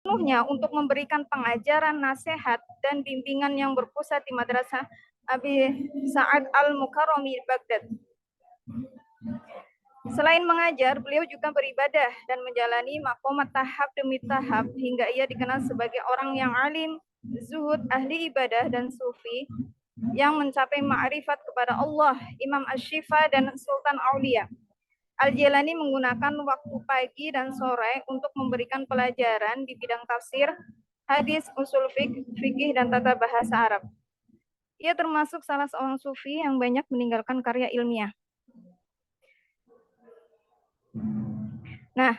sepenuhnya untuk memberikan pengajaran, nasihat, dan bimbingan yang berpusat di Madrasah Abi Sa'ad Al-Mukarrami Baghdad. Selain mengajar, beliau juga beribadah dan menjalani makomat tahap demi tahap hingga ia dikenal sebagai orang yang alim, zuhud, ahli ibadah, dan sufi yang mencapai ma'rifat kepada Allah, Imam Asy-Syifa, dan Sultan Aulia. Al-Jailani menggunakan waktu pagi dan sore untuk memberikan pelajaran di bidang tafsir, hadis, usul fikih, dan tata bahasa Arab. Ia termasuk salah seorang sufi yang banyak meninggalkan karya ilmiah. Nah,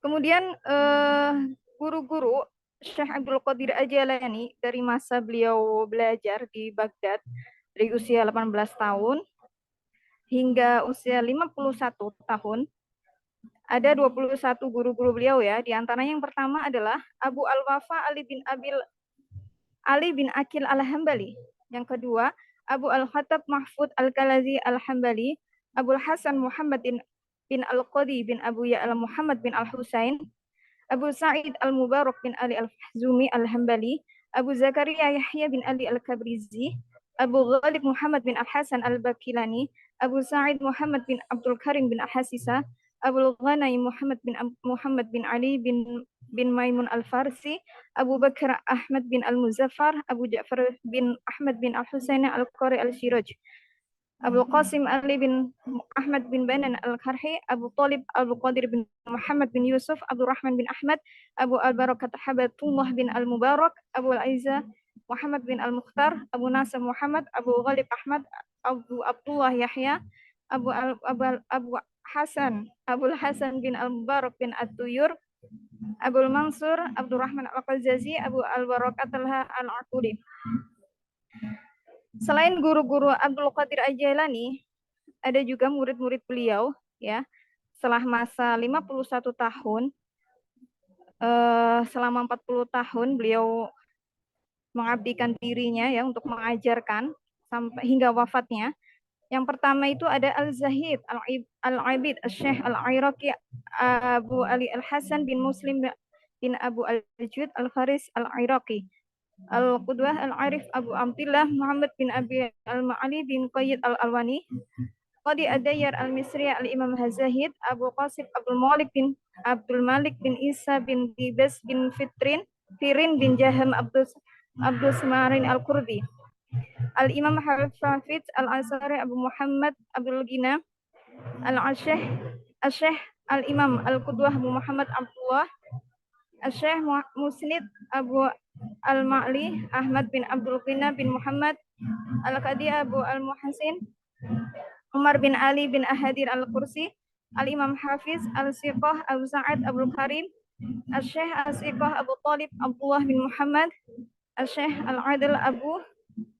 kemudian guru-guru Syekh Abdul Qadir Al-Jailani dari masa beliau belajar di Baghdad dari usia 18 tahun hingga usia 51 tahun. Ada 21 guru-guru beliau ya. Di antaranya yang pertama adalah Abu Al-Wafa Ali bin Akil Al-Hambali. Yang kedua, Abu Al-Khattab Mahfud Al-Kalazi Al-Hambali, Abu Hasan Muhammad bin Al-Qadi bin Abu Ya'la Muhammad bin Al-Husain, Abu Sa'id Al-Mubarak bin Ali Al-Fahzumi Al-Hambali, Abu Zakaria Yahya bin Ali Al-Kabrizi, Abu Ghalib Muhammad bin Al-Hasan Al-Bakilani, Abu Sa'id Muhammad bin Abdul Karim bin Al-Hasisa, Abu Ghanai Muhammad bin Ali bin Maimun Al-Farsi, Abu Bakar Ahmad bin Al-Muzaffar, Abu Ja'far bin Ahmad bin Al-Husaini Al-Qari Al-Shiraj, Abu Qasim Ali bin Ahmad bin Banan Al-Karhi, Abu Talib Abu Qadir bin Muhammad bin Yusuf, Abu Rahman bin Ahmad, Abu Al-Barakat Habatullah bin Al-Mubarak, Abu Al-Aiza Muhammad bin Al-Mukhtar, Abu Nasir Muhammad, Abu Ghalib Ahmad, Abu Abdullah Yahya, Abu Abul Hasan bin Al-Mubarak bin At-Tuyur, Abul Mansur, Abdul Rahman Al-Qazazi, Abu Al-Barakat Al-Aqudi. Selain guru-guru Abdul Qadir Al-Jailani, ada juga murid-murid beliau ya. Setelah masa 51 tahun, selama 40 tahun beliau mengabdikan dirinya ya untuk mengajarkan sampai hingga wafatnya. Yang pertama itu ada Al-Zahid Al-Abid Al-Syekh Al-Iraqi Abu Ali Al-Hasan bin Muslim bin Abu Al-Jud Al-Faris Al-Iraqi. Al-Qudwah Al-Arif Abu Abdillah Muhammad bin Abi Al-Ma'ali bin Qayyid Al-Alwani, Qadi Ad-Dayyar Al-Misri Al-Imam Hazahid, Abu Qasim Abdul Malik bin Isa bin Dibas bin Firin bin Jaham Abdul Semarin Al-Kurdi, Al-Imam Hafidz Al-Ansari Abu Muhammad Abdul Ghina, Al-Syekh Al-Imam Al-Qudwah Abu Muhammad Abdullah, Al-Syekh Musnid Abu Al-Ma'li Ahmad bin Abdul Ghina bin Muhammad, Al-Qadi Abu Al-Muhsin Umar bin Ali bin Ahadir Al-Kursi, Al-Imam Hafiz Al-Siqah Abu Sa'ad Abdul Karim, Al-Syekh Al-Siqah Abu Talib Abdullah bin Muhammad, Al-Syekh Al-Adil Abu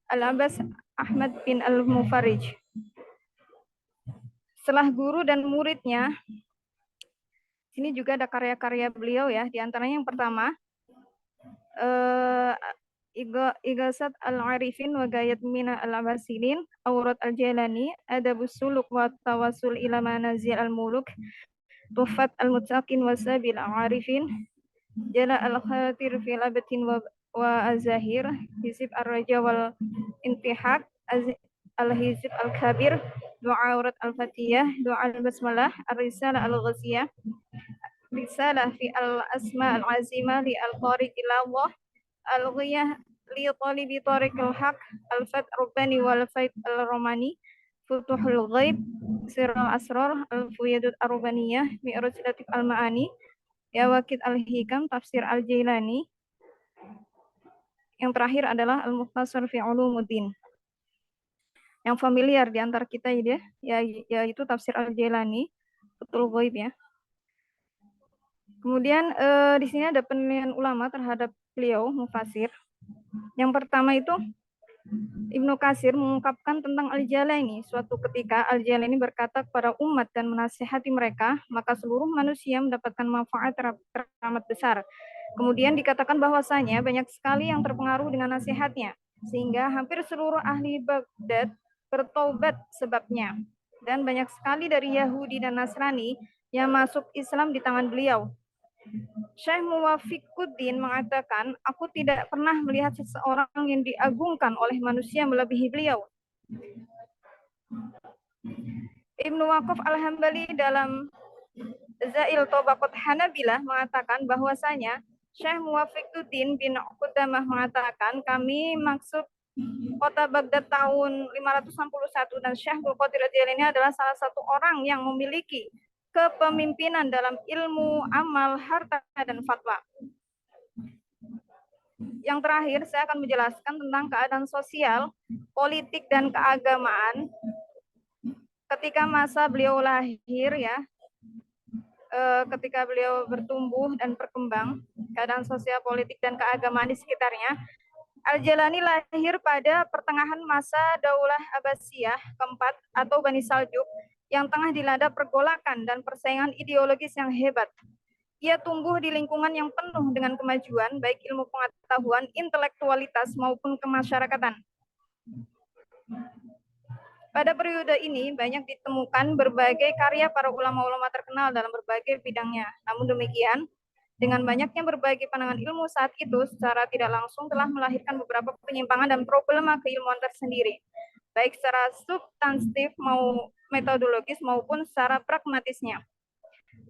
Al-Abbas Ahmad bin Al-Mufarij. Setelah guru dan muridnya, sini juga ada karya-karya beliau ya. Di antaranya yang pertama, Ighasat Al-Arifin wa Gayat Mina Al-Abasilin, Aurat Al-Jailani, Adabus Suluk wa Tawasul ila Manazil Al-Muluk, Tufat Al-Muttaqin wa Sabil Al-Arifin, Jala Al-Khatir fil Abatin wa Azahir, Hizib Ar-Raja wal Intihak, Al-Hizib Al-Kabir, Doa Aurat Al-Fatihah, Doa Al-Basmalah, Ar-Risalah Al-Ghaziyah, Risalah fi Al-Asma Al-Azimah li Al-Tariq ila Allah, Al-Ghiyah li Talibi Tariq Al-Haq, Al-Fat Rubbani wal Faid Al-Romani, Futuhul Ghaib, Sirul Asrar, Al-Fuyadud Ar-Rubaniyah, Mi'raj Latif Al-Ma'ani, Yawakid Al-Hikam, Tafsir Al-Jailani. Yang terakhir adalah Al-Mukhtasar fi Ulumuddin. Yang familiar di antara kita yaitu Tafsir Al-Jailani, Futuhul Ghaib ya. Kemudian di sini ada penilaian ulama terhadap beliau mufasir. Yang pertama itu Ibnu Katsir mengungkapkan tentang Al-Jailani. Suatu ketika Al-Jailani berkata kepada umat dan menasihati mereka, maka seluruh manusia mendapatkan manfaat teramat besar. Kemudian dikatakan bahwasanya banyak sekali yang terpengaruh dengan nasihatnya, sehingga hampir seluruh ahli Baghdad bertaubat sebabnya. Dan banyak sekali dari Yahudi dan Nasrani yang masuk Islam di tangan beliau. Syekh Muwafiquddin mengatakan, aku tidak pernah melihat seseorang yang diagungkan oleh manusia melebihi beliau. Ibnu Waqaf Al-Hambali dalam Zail Tabaqat Hanabilah mengatakan bahwasanya Syekh Muwafiquddin bin Qudamah mengatakan, kami maksud kota Baghdad tahun 561 dan Syekh Abdul Qadir Al-Jailani adalah salah satu orang yang memiliki kepemimpinan dalam ilmu, amal, harta, dan fatwa. Yang terakhir, saya akan menjelaskan tentang keadaan sosial, politik, dan keagamaan ketika masa beliau lahir ya, ketika beliau bertumbuh dan berkembang, keadaan sosial, politik, dan keagamaan di sekitarnya. Al-Jailani lahir pada pertengahan masa Daulah Abbasiyah keempat atau Bani Saljuk yang tengah dilanda pergolakan dan persaingan ideologis yang hebat. Ia tumbuh di lingkungan yang penuh dengan kemajuan, baik ilmu pengetahuan, intelektualitas, maupun kemasyarakatan. Pada periode ini banyak ditemukan berbagai karya para ulama-ulama terkenal dalam berbagai bidangnya. Namun demikian, dengan banyaknya berbagai pandangan ilmu saat itu, secara tidak langsung telah melahirkan beberapa penyimpangan dan problema keilmuan tersendiri, baik secara substantif metodologis maupun secara pragmatisnya.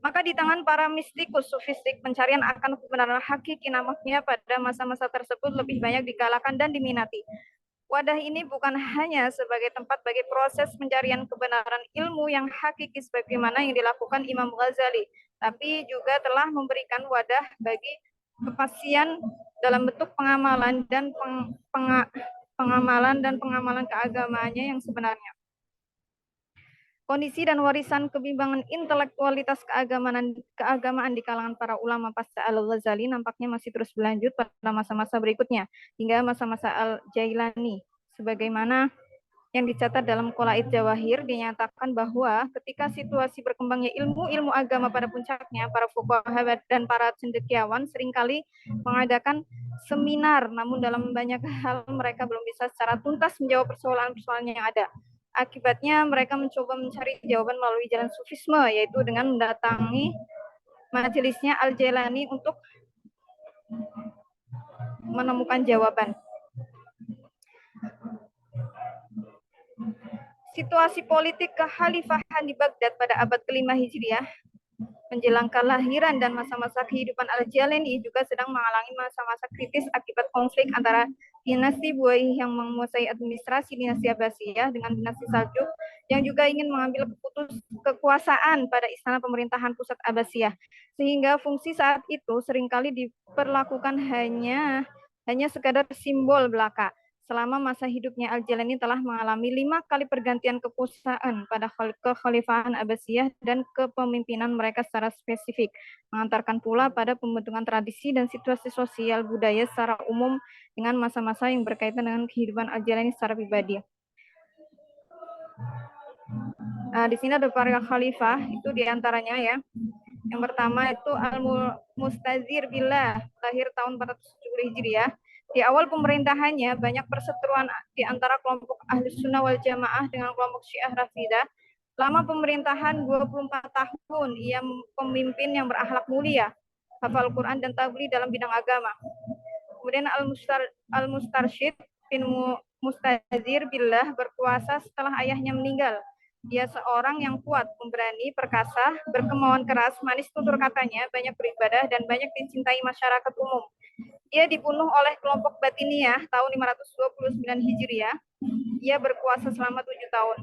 Maka di tangan para mistikus sufistik, pencarian akan kebenaran hakiki nampaknya pada masa-masa tersebut lebih banyak digalakkan dan diminati. Wadah ini bukan hanya sebagai tempat bagi proses pencarian kebenaran ilmu yang hakiki sebagaimana yang dilakukan Imam Ghazali, tapi juga telah memberikan wadah bagi kepastian dalam bentuk pengamalan dan pengamalan keagamaannya yang sebenarnya. Kondisi dan warisan kebimbangan intelektualitas keagamaan di kalangan para ulama pasca Al-Ghazali nampaknya masih terus berlanjut pada masa-masa berikutnya, hingga masa-masa Al-Jailani. Sebagaimana yang dicatat dalam Qolaid Jawahir, dinyatakan bahwa ketika situasi berkembangnya ilmu agama pada puncaknya, para fuqaha dan para cendekiawan seringkali mengadakan seminar, namun dalam banyak hal mereka belum bisa secara tuntas menjawab persoalan-persoalan yang ada. Akibatnya mereka mencoba mencari jawaban melalui jalan sufisme, yaitu dengan mendatangi majelisnya Al-Jailani untuk menemukan jawaban. Situasi politik kekhalifahan di Baghdad pada abad ke-5 Hijriah menjelang kelahiran dan masa-masa kehidupan Al-Jailani juga sedang mengalami masa-masa kritis akibat konflik antara dinasti Buaih yang menguasai administrasi dinasti Abbasiyah dengan dinasti Saljuk yang juga ingin mengambil kekuasaan pada istana pemerintahan pusat Abbasiyah, sehingga fungsi saat itu seringkali diperlakukan hanya sekadar simbol belaka. Selama masa hidupnya Al-Jailani telah mengalami 5 kali pergantian kekuasaan pada kekhalifahan Abbasiyah dan kepemimpinan mereka secara spesifik, mengantarkan pula pada pembentukan tradisi dan situasi sosial budaya secara umum dengan masa-masa yang berkaitan dengan kehidupan Al-Jailani secara pribadi. Nah, di sini ada para khalifah, itu diantaranya ya. Yang pertama itu Al-Mustazir Billah, lahir tahun 470 Hijriah. Di awal pemerintahannya banyak perseteruan di antara kelompok Ahlus Sunnah wal Jamaah dengan kelompok Syiah Rafidah. Lama pemerintahan 24 tahun, ia pemimpin yang berakhlak mulia, hafal Quran dan tabligh dalam bidang agama. Kemudian Al-Mustarsyid bin Mustazir Billah berkuasa setelah ayahnya meninggal. Dia seorang yang kuat, pemberani, perkasa, berkemauan keras, manis tutur katanya, banyak beribadah, dan banyak dicintai masyarakat umum. Dia dibunuh oleh kelompok Batiniyah tahun 529 Hijriah. Ia berkuasa selama 7 tahun.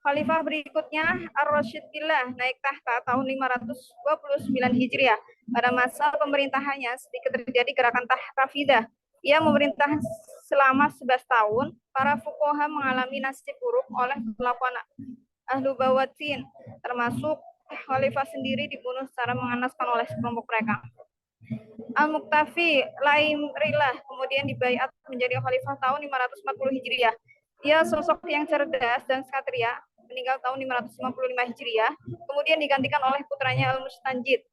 Khalifah berikutnya Ar-Rasyid Billah naik tahta tahun 529 Hijriah. Pada masa pemerintahannya sedikit terjadi gerakan Rafidah. Ia memerintah selama 11 tahun. Para fuqaha mengalami nasib buruk oleh perlakuan Ahlu Bawatin, termasuk Khalifah sendiri dibunuh secara mengenaskan oleh sekelompok mereka. Al-Muqtafi Laimrillah kemudian dibaiat menjadi khalifah tahun 540 Hijriah. Dia sosok yang cerdas dan satria, meninggal tahun 555 Hijriah, kemudian digantikan oleh putranya Al-Mustanjid.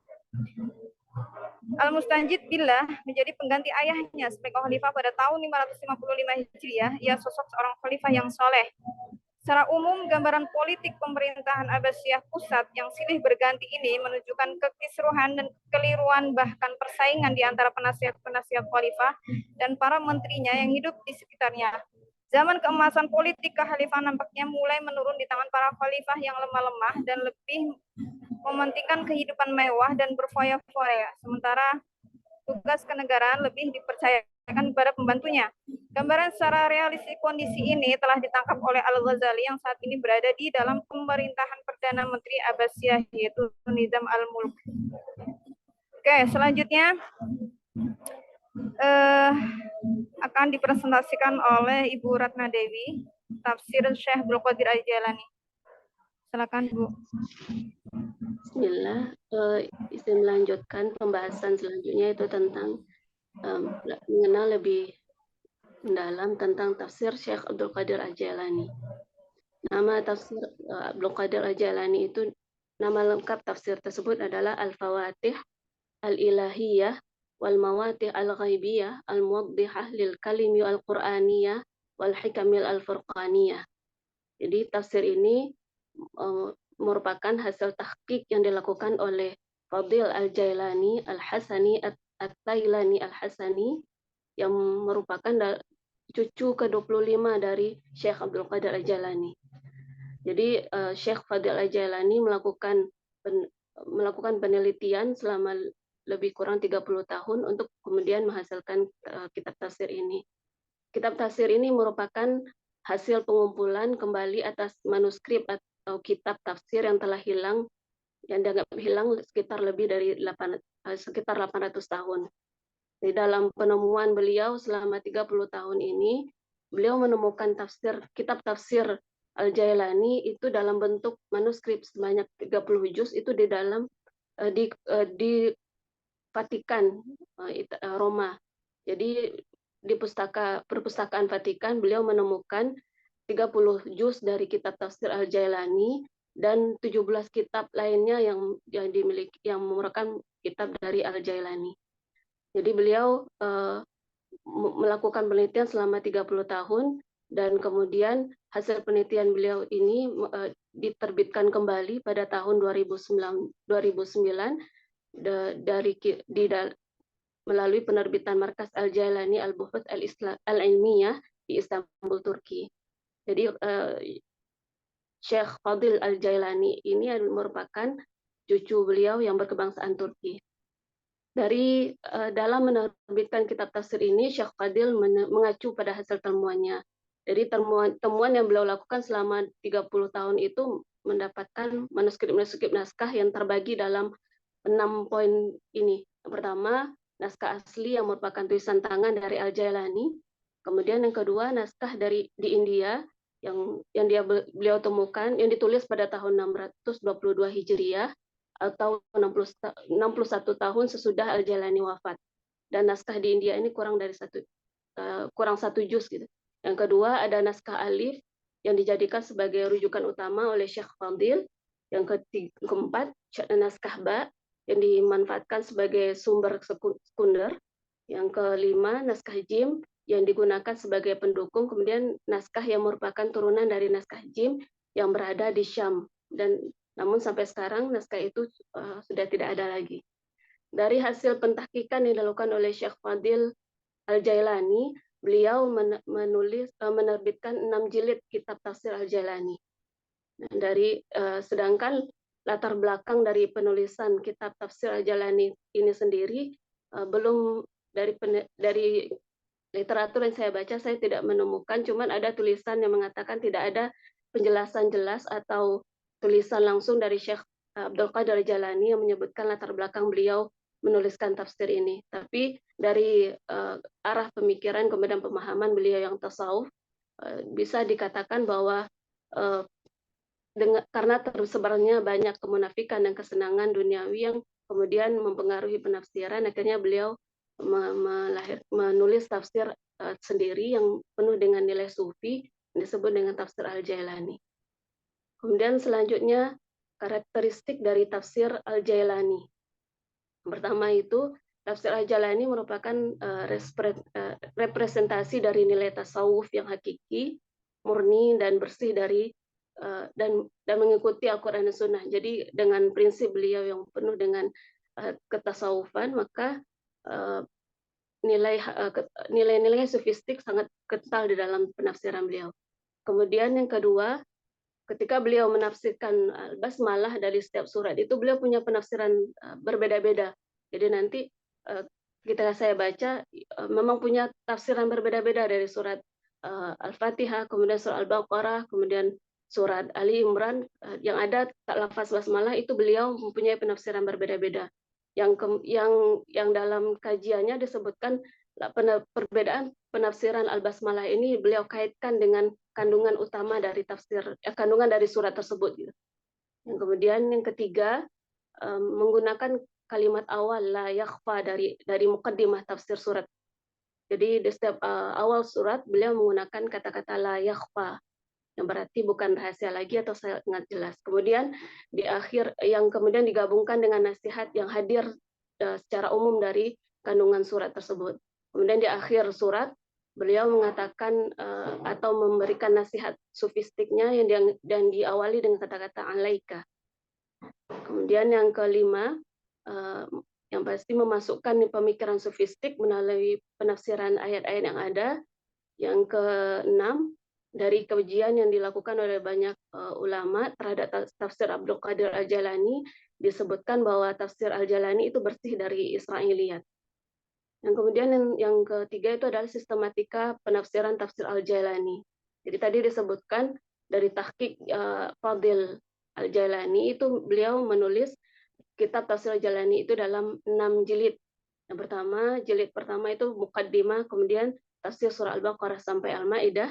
Al-Mustanjid Billah menjadi pengganti ayahnya sebagai khalifah pada tahun 555 Hijriah. Ia sosok seorang khalifah yang soleh, Secara umum, gambaran politik pemerintahan Abbasiyah pusat yang silih berganti ini menunjukkan kekisruhan dan kekeliruan bahkan persaingan di antara penasihat-penasihat khalifah dan para menterinya yang hidup di sekitarnya. Zaman keemasan politik kekhalifahan nampaknya mulai menurun di tangan para khalifah yang lemah-lemah dan lebih mementingkan kehidupan mewah dan berfoya-foya, sementara tugas kenegaraan lebih dipercayakan kepada pembantunya. Gambaran secara realistik kondisi ini telah ditangkap oleh Al-Ghazali yang saat ini berada di dalam pemerintahan Perdana Menteri Abbasiyah, yaitu Nizam al-Mulk. Oke, selanjutnya akan dipresentasikan oleh Ibu Ratna Dewi, tafsir Syekh Abdul Qadir Al-Jailani. Silakan, Bu. Bismillah, saya melanjutkan pembahasan selanjutnya itu tentang mengenal lebih mendalam tentang tafsir Syekh Abdul Qadir Al-Jailani. Nama tafsir Abdul Qadir Al-Jailani itu, nama lengkap tafsir tersebut adalah Al-Fawatih Al-Ilahiyah wal Mawatih Al-Ghaibiyah Al-Muwaddihah lil Kalimi Al-Qur'aniyah wal Hikamil Al-Furqaniyah. Jadi tafsir ini merupakan hasil tahqiq yang dilakukan oleh Fadil Al-Jailani Al-Hasani At-Tailani Al-Hasani yang merupakan cucu ke-25 dari Syekh Abdul Qadir Al-Jailani. Jadi Syekh Fadil Al-Jailani melakukan penelitian selama lebih kurang 30 tahun untuk kemudian menghasilkan kitab tafsir ini. Kitab tafsir ini merupakan hasil pengumpulan kembali atas manuskrip atau kitab tafsir yang telah hilang, yang dianggap hilang sekitar lebih dari 800 tahun. Di dalam penemuan beliau selama 30 tahun ini, beliau menemukan kitab tafsir Al-Jailani itu dalam bentuk manuskrip sebanyak 30 juz itu di dalam di Vatikan, Roma. Jadi di perpustakaan Vatikan beliau menemukan 30 juz dari kitab tafsir Al-Jailani dan 17 kitab lainnya yang dimiliki, yang merupakan kitab dari Al-Jailani. Jadi beliau melakukan penelitian selama 30 tahun dan kemudian hasil penelitian beliau ini diterbitkan kembali pada tahun 2009 melalui penerbitan Markas Al-Jailani Al-Buhuth Al-Ilmiyah di Istanbul, Turki. Jadi Syekh Fadil Al-Jailani ini merupakan cucu beliau yang berkebangsaan Turki. Dari dalam menerbitkan kitab tafsir ini, Syekh Fadil mengacu pada hasil temuannya. Jadi temuan yang beliau lakukan selama 30 tahun itu mendapatkan manuskrip naskah yang terbagi dalam 6 poin ini. Yang pertama, naskah asli yang merupakan tulisan tangan dari Al-Jailani. Kemudian yang kedua, naskah di India yang beliau temukan, yang ditulis pada tahun 622 Hijriah atau 61 tahun sesudah Al-Jailani wafat. Dan naskah di India ini kurang satu juz gitu. Yang kedua ada naskah alif yang dijadikan sebagai rujukan utama oleh Syekh Fadil. Yang keempat naskah ba yang dimanfaatkan sebagai sumber sekunder. Yang kelima naskah jim yang digunakan sebagai pendukung. Kemudian naskah yang merupakan turunan dari naskah jim yang berada di Syam. Dan namun sampai sekarang naskah itu sudah tidak ada lagi. Dari hasil pentahkikan yang dilakukan oleh Syekh Fadil Al-Jailani, beliau menerbitkan 6 jilid kitab tafsir Al-Jailani. Nah, sedangkan latar belakang dari penulisan kitab tafsir Al-Jailani ini sendiri belum dari literatur yang saya baca saya tidak menemukan, cuman ada tulisan yang mengatakan tidak ada penjelasan jelas atau tulisan langsung dari Syekh Abdul Qadir Al-Jailani yang menyebutkan latar belakang beliau menuliskan tafsir ini. Tapi dari arah pemikiran kemudian pemahaman beliau yang tasawuf, bisa dikatakan bahwa karena tersebarnya banyak kemunafikan dan kesenangan duniawi yang kemudian mempengaruhi penafsiran, akhirnya beliau menulis tafsir sendiri yang penuh dengan nilai sufi yang disebut dengan tafsir Al-Jailani. Kemudian selanjutnya karakteristik dari tafsir Al-Jailani. Pertama itu tafsir Al-Jailani merupakan representasi dari nilai tasawuf yang hakiki murni dan bersih dari dan mengikuti Al-Quran dan Sunnah. Jadi dengan prinsip beliau yang penuh dengan ketasawufan, maka nilai-nilai sofistik sangat kental di dalam penafsiran beliau. Kemudian yang kedua, ketika beliau menafsirkan basmalah dari setiap surat itu, beliau punya penafsiran berbeda-beda. Jadi nanti ketika saya baca memang punya tafsiran berbeda-beda dari surat Al-Fatihah, kemudian surat Al-Baqarah, kemudian surat Ali Imran, yang ada lafaz basmalah itu beliau mempunyai penafsiran berbeda-beda. Yang dalam kajiannya disebutkan perbedaan penafsiran Al-Basmalah ini beliau kaitkan dengan kandungan utama dari kandungan dari surat tersebut. Gitu. Yang kemudian yang ketiga, menggunakan kalimat awal la yakhfa dari muqaddimah tafsir surat. Jadi di setiap awal surat beliau menggunakan kata-kata la yakhfa, yang berarti bukan rahasia lagi atau sangat jelas. Kemudian di akhir yang kemudian digabungkan dengan nasihat yang hadir secara umum dari kandungan surat tersebut. Kemudian di akhir surat beliau mengatakan atau memberikan nasihat sofistiknya yang diawali dengan kata-kata alaika. Kemudian yang kelima, yang pasti memasukkan pemikiran sofistik melalui penafsiran ayat-ayat yang ada. Yang keenam, dari kajian yang dilakukan oleh banyak ulama terhadap tafsir Abdul Qadir Al-Jalani, disebutkan bahwa tafsir Al-Jalani itu bersih dari Israiliyat. Yang kemudian yang ketiga itu adalah sistematika penafsiran tafsir Al-Jalani. Jadi tadi disebutkan dari tahqiq Fadil Al-Jalani itu beliau menulis kitab tafsir Al-Jalani itu dalam 6 jilid. Yang pertama, jilid pertama itu Muqaddimah, kemudian tafsir surah Al-Baqarah sampai Al-Maidah.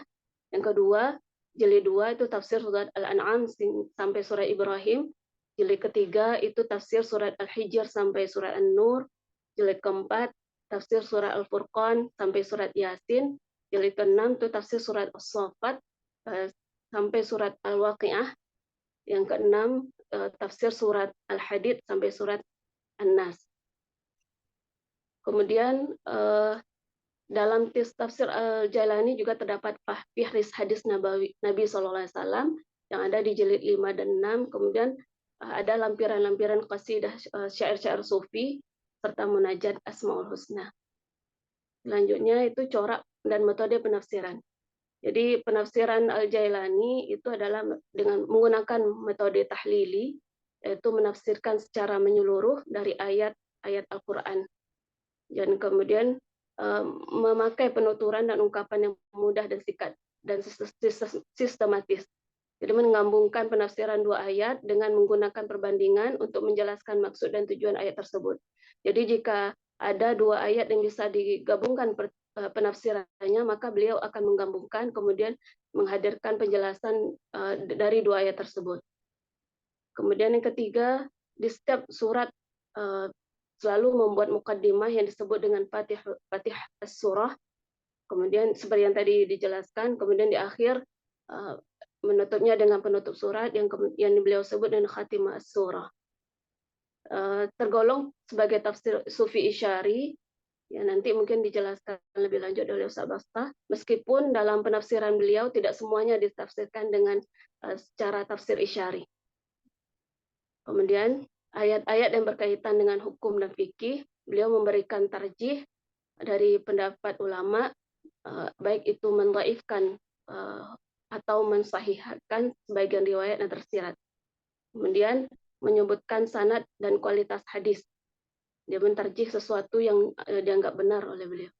Yang kedua, jilid 2 itu tafsir surat Al-An'am sampai surah Ibrahim. Jilid ketiga itu tafsir surat Al-Hijr sampai surat An-Nur. Jilid keempat, tafsir surah Al-Furqan sampai surat Yasin. Jilid keenam itu tafsir surat As-Saffat sampai surat Al-Waqi'ah. Yang keenam, tafsir surat Al-Hadid sampai surat An-Nas. Kemudian dalam tafsir Al-Jalani juga terdapat fihris hadis Nabi SAW yang ada di jilid 5 dan 6. Kemudian ada lampiran-lampiran qasidah syair-syair sufi serta munajat Asmaul Husna. Selanjutnya itu corak dan metode penafsiran. Jadi penafsiran Al-Jailani itu adalah dengan menggunakan metode tahlili, yaitu menafsirkan secara menyeluruh dari ayat-ayat Al-Quran. Dan kemudian memakai penuturan dan ungkapan yang mudah dan singkat dan sistematis. Jadi menggabungkan penafsiran dua ayat dengan menggunakan perbandingan untuk menjelaskan maksud dan tujuan ayat tersebut. Jadi jika ada dua ayat yang bisa digabungkan penafsirannya, maka beliau akan menggabungkan kemudian menghadirkan penjelasan dari dua ayat tersebut. Kemudian yang ketiga, di setiap surat selalu membuat mukaddimah yang disebut dengan Fatih as-surah. Kemudian seperti yang tadi dijelaskan, kemudian di akhir menutupnya dengan penutup surat yang beliau sebut dengan khatimah as-surah. Tergolong sebagai tafsir sufi isyari, ya nanti mungkin dijelaskan lebih lanjut oleh Ustaz Bastah. Meskipun dalam penafsiran beliau tidak semuanya ditafsirkan dengan secara tafsir isyari. Kemudian ayat-ayat yang berkaitan dengan hukum dan fikih, beliau memberikan tarjih dari pendapat ulama, baik itu mendhaifkan atau mensahihkan sebagian riwayat yang tersirat. Kemudian menyebutkan sanad dan kualitas hadis. Dia mentarjih sesuatu yang dianggap benar oleh beliau.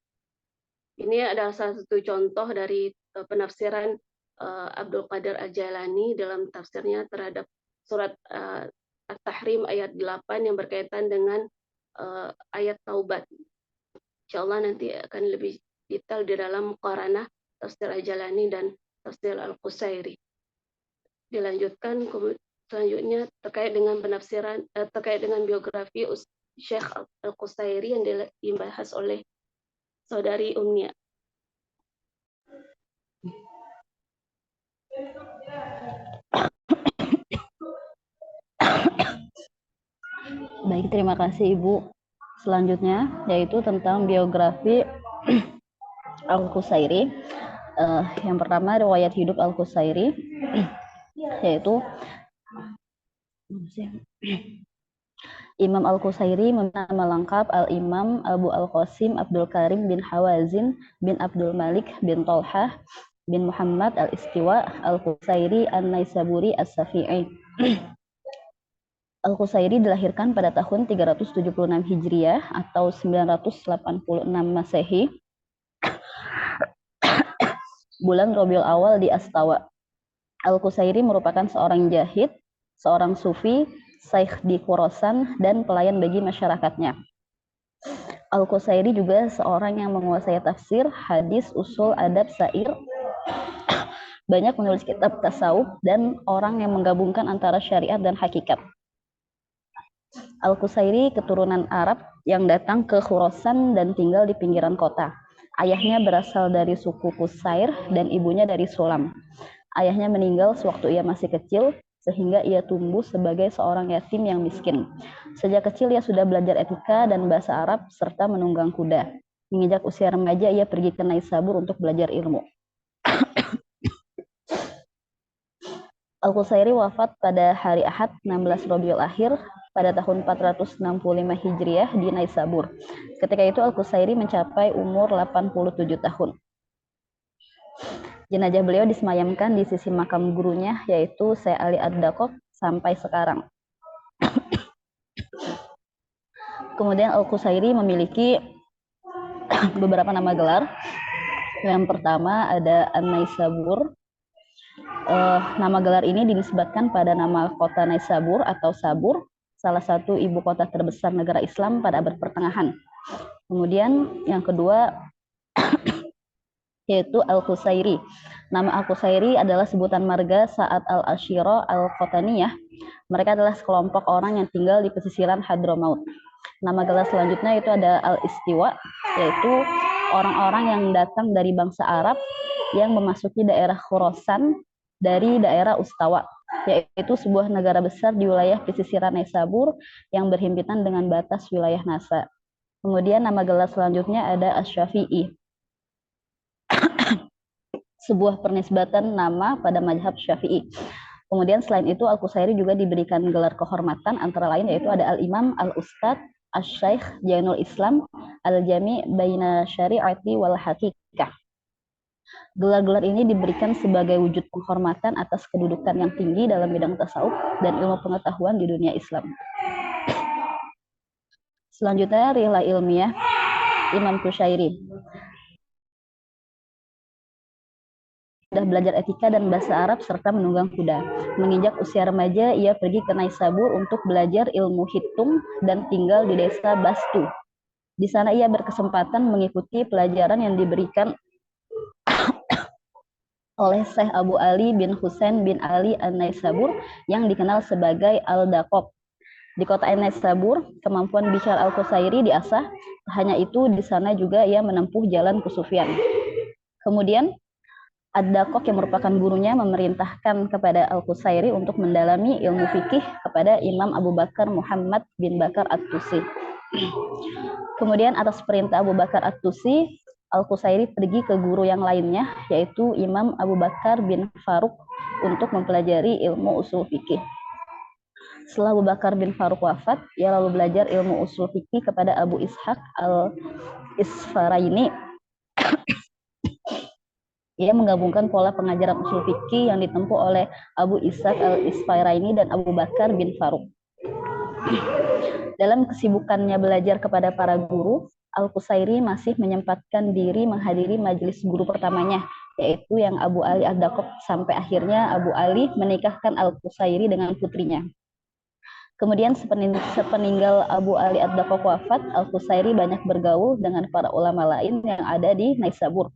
Ini adalah salah satu contoh dari penafsiran Abdul Qadir Al-Jailani dalam tafsirnya terhadap surat At-Tahrim ayat 8 yang berkaitan dengan ayat Taubat. Insyaallah nanti akan lebih detail di dalam Muqaranah tafsir Al-Jalani dan tafsir Al-Qusairi. Dilanjutkan selanjutnya terkait dengan penafsiran terkait dengan biografi Syekh Al-Qusairi yang dibahas oleh saudari Umnia. Baik, terima kasih Ibu. Selanjutnya yaitu tentang biografi Al-Qusairi. Yang pertama riwayat hidup Al-Qusairi, yaitu Imam Al-Qusairi nama lengkap Al-Imam Abu Al-Qasim Abdul Karim bin Hawazin bin Abdul Malik bin Tolhah bin Muhammad Al-Istiwa Al-Qusairi An-Naisaburi As-Safi'i. Al-Qusairi dilahirkan pada tahun 376 Hijriah atau 986 Masehi, bulan Rabiul Awal di Astawa. Al-Qusairi merupakan seorang jahid, seorang sufi, syekh di Khorasan, dan pelayan bagi masyarakatnya. Al-Qusairi juga seorang yang menguasai tafsir, hadis, usul, adab, syair, banyak menulis kitab tasawuf, dan orang yang menggabungkan antara syariat dan hakikat. Al-Qusairi keturunan Arab yang datang ke Khorasan dan tinggal di pinggiran kota. Ayahnya berasal dari suku Qusair dan ibunya dari Sulam. Ayahnya meninggal sewaktu ia masih kecil, sehingga ia tumbuh sebagai seorang yatim yang miskin. Sejak kecil ia sudah belajar etika dan bahasa Arab serta menunggang kuda. Menginjak usia remaja ia pergi ke Naisabur untuk belajar ilmu. Al-Qusairi wafat pada hari Ahad 16 Rabiul Akhir pada tahun 465 Hijriah di Naisabur. Ketika itu Al-Qusairi mencapai umur 87 tahun. Jenazah beliau disemayamkan di sisi makam gurunya, yaitu Syekh Ali Ad-Daqqaq sampai sekarang. Kemudian Al-Qusairi memiliki beberapa nama gelar. Yang pertama ada An-Naisabur. Nama gelar ini dinisbatkan pada nama kota Naisabur atau Sabur, salah satu ibu kota terbesar negara Islam pada abad pertengahan. Kemudian yang kedua yaitu Al-Qusairi. Nama Al-Qusairi adalah sebutan marga Sa'ad al-Ashira al-Qataniyah. Mereka adalah sekelompok orang yang tinggal di pesisiran Hadramaut. Nama gelar selanjutnya itu ada Al-Istiwa, yaitu orang-orang yang datang dari bangsa Arab yang memasuki daerah Khorasan dari daerah Ustawa, yaitu sebuah negara besar di wilayah pesisiran Naisabur yang berhimpitan dengan batas wilayah Nasa. Kemudian nama gelar selanjutnya ada Asy-Syafi'i, sebuah pernisbatan nama pada mazhab Syafi'i. Kemudian selain itu Al-Qusairi juga diberikan gelar kehormatan antara lain yaitu ada Al-Imam, Al-Ustadz, Asy-Syaikh Jainul Islam, Al-Jami' Baina Syari'ati wal Haqiqah. Gelar-gelar ini diberikan sebagai wujud penghormatan atas kedudukan yang tinggi dalam bidang tasawuf dan ilmu pengetahuan di dunia Islam. Selanjutnya rihlah ilmiah Imam Qusairi. Sudah belajar etika dan bahasa Arab serta menunggang kuda. Menginjak usia remaja, ia pergi ke Naisabur untuk belajar ilmu hitung dan tinggal di desa Bastu. Di sana ia berkesempatan mengikuti pelajaran yang diberikan oleh Syekh Abu Ali bin Husain bin Ali An-Naisabur yang dikenal sebagai Al-Daqqaq. Di kota Naisabur, kemampuan bicara Al-Qusairi diasah. Hanya itu, di sana juga ia menempuh jalan kesufian. Kemudian Ad-Daqqaq yang merupakan gurunya memerintahkan kepada Al-Qusairi untuk mendalami ilmu fikih kepada Imam Abu Bakar Muhammad bin Bakar At-Tusi. Kemudian atas perintah Abu Bakar At-Tusi, Al-Qusairi pergi ke guru yang lainnya, yaitu Imam Abu Bakar bin Faruk untuk mempelajari ilmu usul fikih. Setelah Abu Bakar bin Faruk wafat, ia lalu belajar ilmu usul fikih kepada Abu Ishaq Al-Isfaraini. Ia menggabungkan pola pengajaran usul fikih yang ditempuh oleh Abu Ishaq Al-Isfaraini dan Abu Bakar bin Faruk. Dalam kesibukannya belajar kepada para guru, Al-Qusairi masih menyempatkan diri menghadiri majelis guru pertamanya, yaitu yang Abu Ali Ad-Daqqaq, sampai akhirnya Abu Ali menikahkan Al-Qusairi dengan putrinya. Kemudian sepeninggal Abu Ali Ad-Daqqaq wafat, Al-Qusairi banyak bergaul dengan para ulama lain yang ada di Naisabur.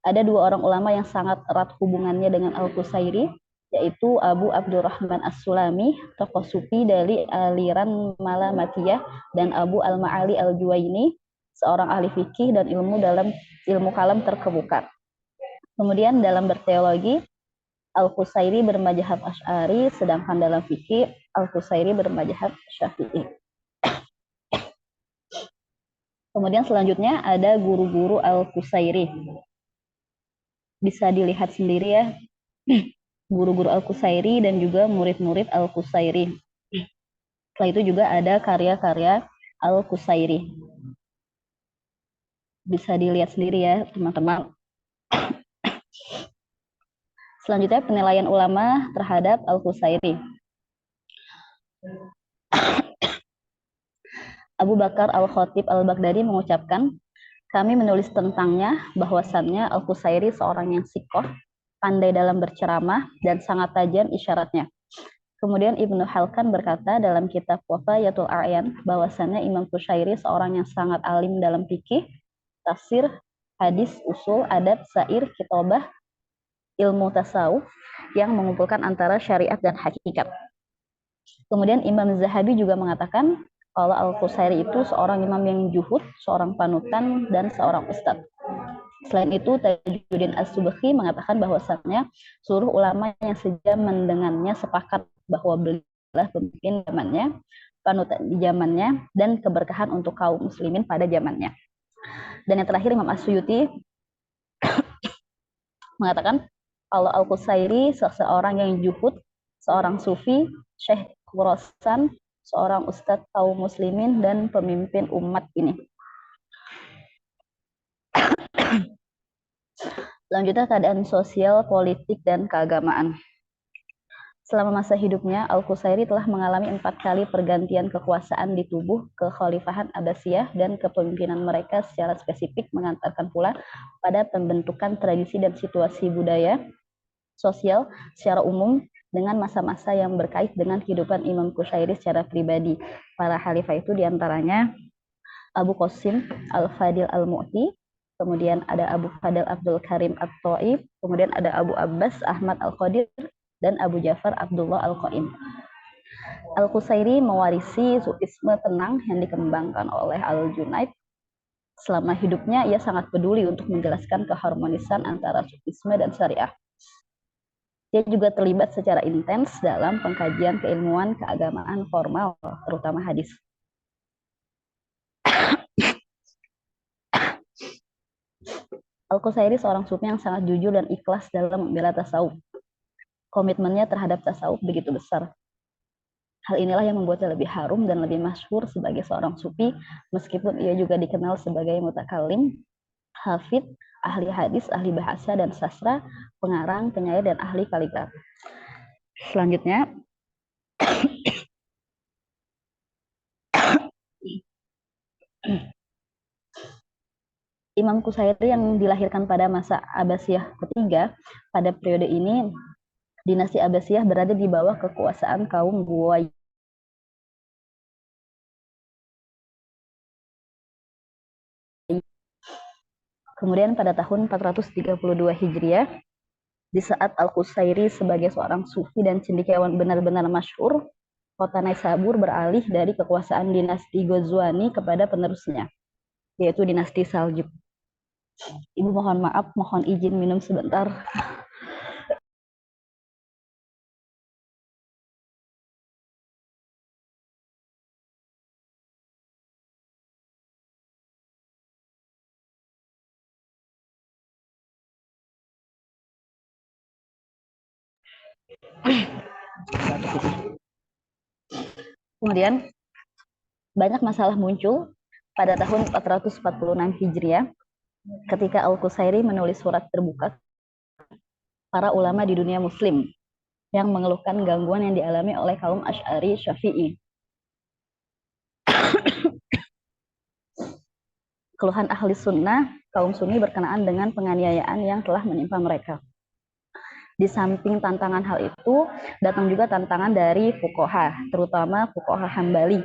Ada dua orang ulama yang sangat erat hubungannya dengan Al-Qusairi, yaitu Abu Abdurrahman As-Sulami, tokoh sufi dari aliran Malamatiyah, dan Abu Al-Ma'ali Al-Juwaini, seorang ahli fikih dan ilmu kalam terkemuka. Kemudian dalam berteologi, Al-Qusairi bermadzhab Asy'ari, sedangkan dalam fikih Al-Qusairi bermadzhab Syafi'i. Kemudian selanjutnya ada guru-guru Al-Qusairi. bisa dilihat sendiri ya, guru-guru Al-Qusairi dan juga murid-murid Al-Qusairi. Setelah itu juga ada karya-karya Al-Qusairi. Bisa dilihat sendiri ya, teman-teman. Selanjutnya penilaian ulama terhadap Al-Qusairi. Abu Bakar Al-Khatib Al-Baghdadi mengucapkan, kami menulis tentangnya bahwasannya Al-Qusairi seorang yang sikoh, pandai dalam berceramah, dan sangat tajam isyaratnya. Kemudian Ibnu Halkan berkata dalam kitab Wafayatul A'yan bahwasannya Imam Qusairi seorang yang sangat alim dalam fikih, tafsir, hadis, usul, adab, syair, kitabah, ilmu tasawuf yang mengumpulkan antara syariat dan hakikat. Kemudian Imam Zahabi juga mengatakan kalau Al-Qusairi itu seorang imam yang juhud, seorang panutan, dan seorang ustadz. Selain itu, Tajuddin As-Subki mengatakan bahwasannya seluruh ulama yang sejaman dengannya sepakat bahwa beliau adalah pemimpin zamannya, panutan di zamannya, dan keberkahan untuk kaum muslimin pada zamannya. Dan yang terakhir, Imam As-Suyuti mengatakan kalau Al-Qusairi seorang yang juhud, seorang sufi, syekh Khurasan, seorang ustadz kaum muslimin, dan pemimpin umat ini. Selanjutnya keadaan sosial, politik, dan keagamaan. Selama masa hidupnya, Al-Qusairi telah mengalami 4 kali pergantian kekuasaan di tubuh kekhalifahan Abbasiyah dan kepemimpinan mereka secara spesifik mengantarkan pula pada pembentukan tradisi dan situasi budaya, sosial secara umum dengan masa-masa yang berkait dengan kehidupan Imam Qusairi secara pribadi. Para khalifah itu diantaranya Abu Qasim Al-Fadil Al-Mu'ti, kemudian ada Abu Fadil Abdul Karim At-Ta'i, kemudian ada Abu Abbas Ahmad Al-Qadir, dan Abu Ja'far Abdullah Al-Qaim. Al-Qusairi mewarisi sufisme tenang yang dikembangkan oleh Al-Junaid. Selama hidupnya, ia sangat peduli untuk menjelaskan keharmonisan antara sufisme dan syariah. Dia juga terlibat secara intens dalam pengkajian keilmuan keagamaan formal, terutama hadis. Al-Qusairi seorang sufi yang sangat jujur dan ikhlas dalam membela tasawuf. Komitmennya terhadap tasawuf begitu besar. Hal inilah yang membuatnya lebih harum dan lebih masyhur sebagai seorang sufi, meskipun ia juga dikenal sebagai mutakalim, hafidh, ahli hadis, ahli bahasa dan sastra, pengarang, penyair, dan ahli kaligrafi. Selanjutnya, Imam Qusairi yang dilahirkan pada masa Abbasiyah ketiga, pada periode ini dinasti Abbasiyah berada di bawah kekuasaan kaum Buwai. Kemudian pada tahun 432 Hijriah, di saat Al-Qusairi sebagai seorang sufi dan cendekiawan benar-benar masyhur, kota Naisabur beralih dari kekuasaan dinasti Ghazwani kepada penerusnya, yaitu dinasti Saljuk. Ibu mohon maaf, mohon izin minum sebentar. Kemudian banyak masalah muncul pada tahun 446 Hijriah ketika Al-Qusairi menulis surat terbuka para ulama di dunia muslim yang mengeluhkan gangguan yang dialami oleh kaum Asy'ari Syafi'i. Keluhan ahli sunnah, kaum sunni berkenaan dengan penganiayaan yang telah menimpa mereka. Di samping tantangan hal itu, datang juga tantangan dari fuqaha, terutama fuqaha Hambali,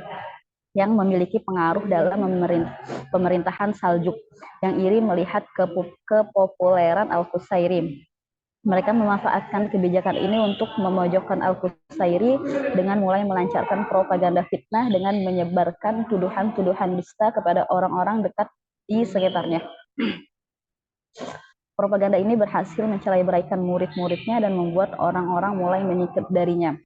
yang memiliki pengaruh dalam pemerintahan Saljuk, yang iri melihat kepopuleran Al-Qusairi. Mereka memanfaatkan kebijakan ini untuk memojokkan Al-Qusairi dengan mulai melancarkan propaganda fitnah dengan menyebarkan tuduhan-tuduhan dusta kepada orang-orang dekat di sekitarnya. Propaganda ini berhasil mencelakai-beraikan murid-muridnya dan membuat orang-orang mulai menyingkir darinya.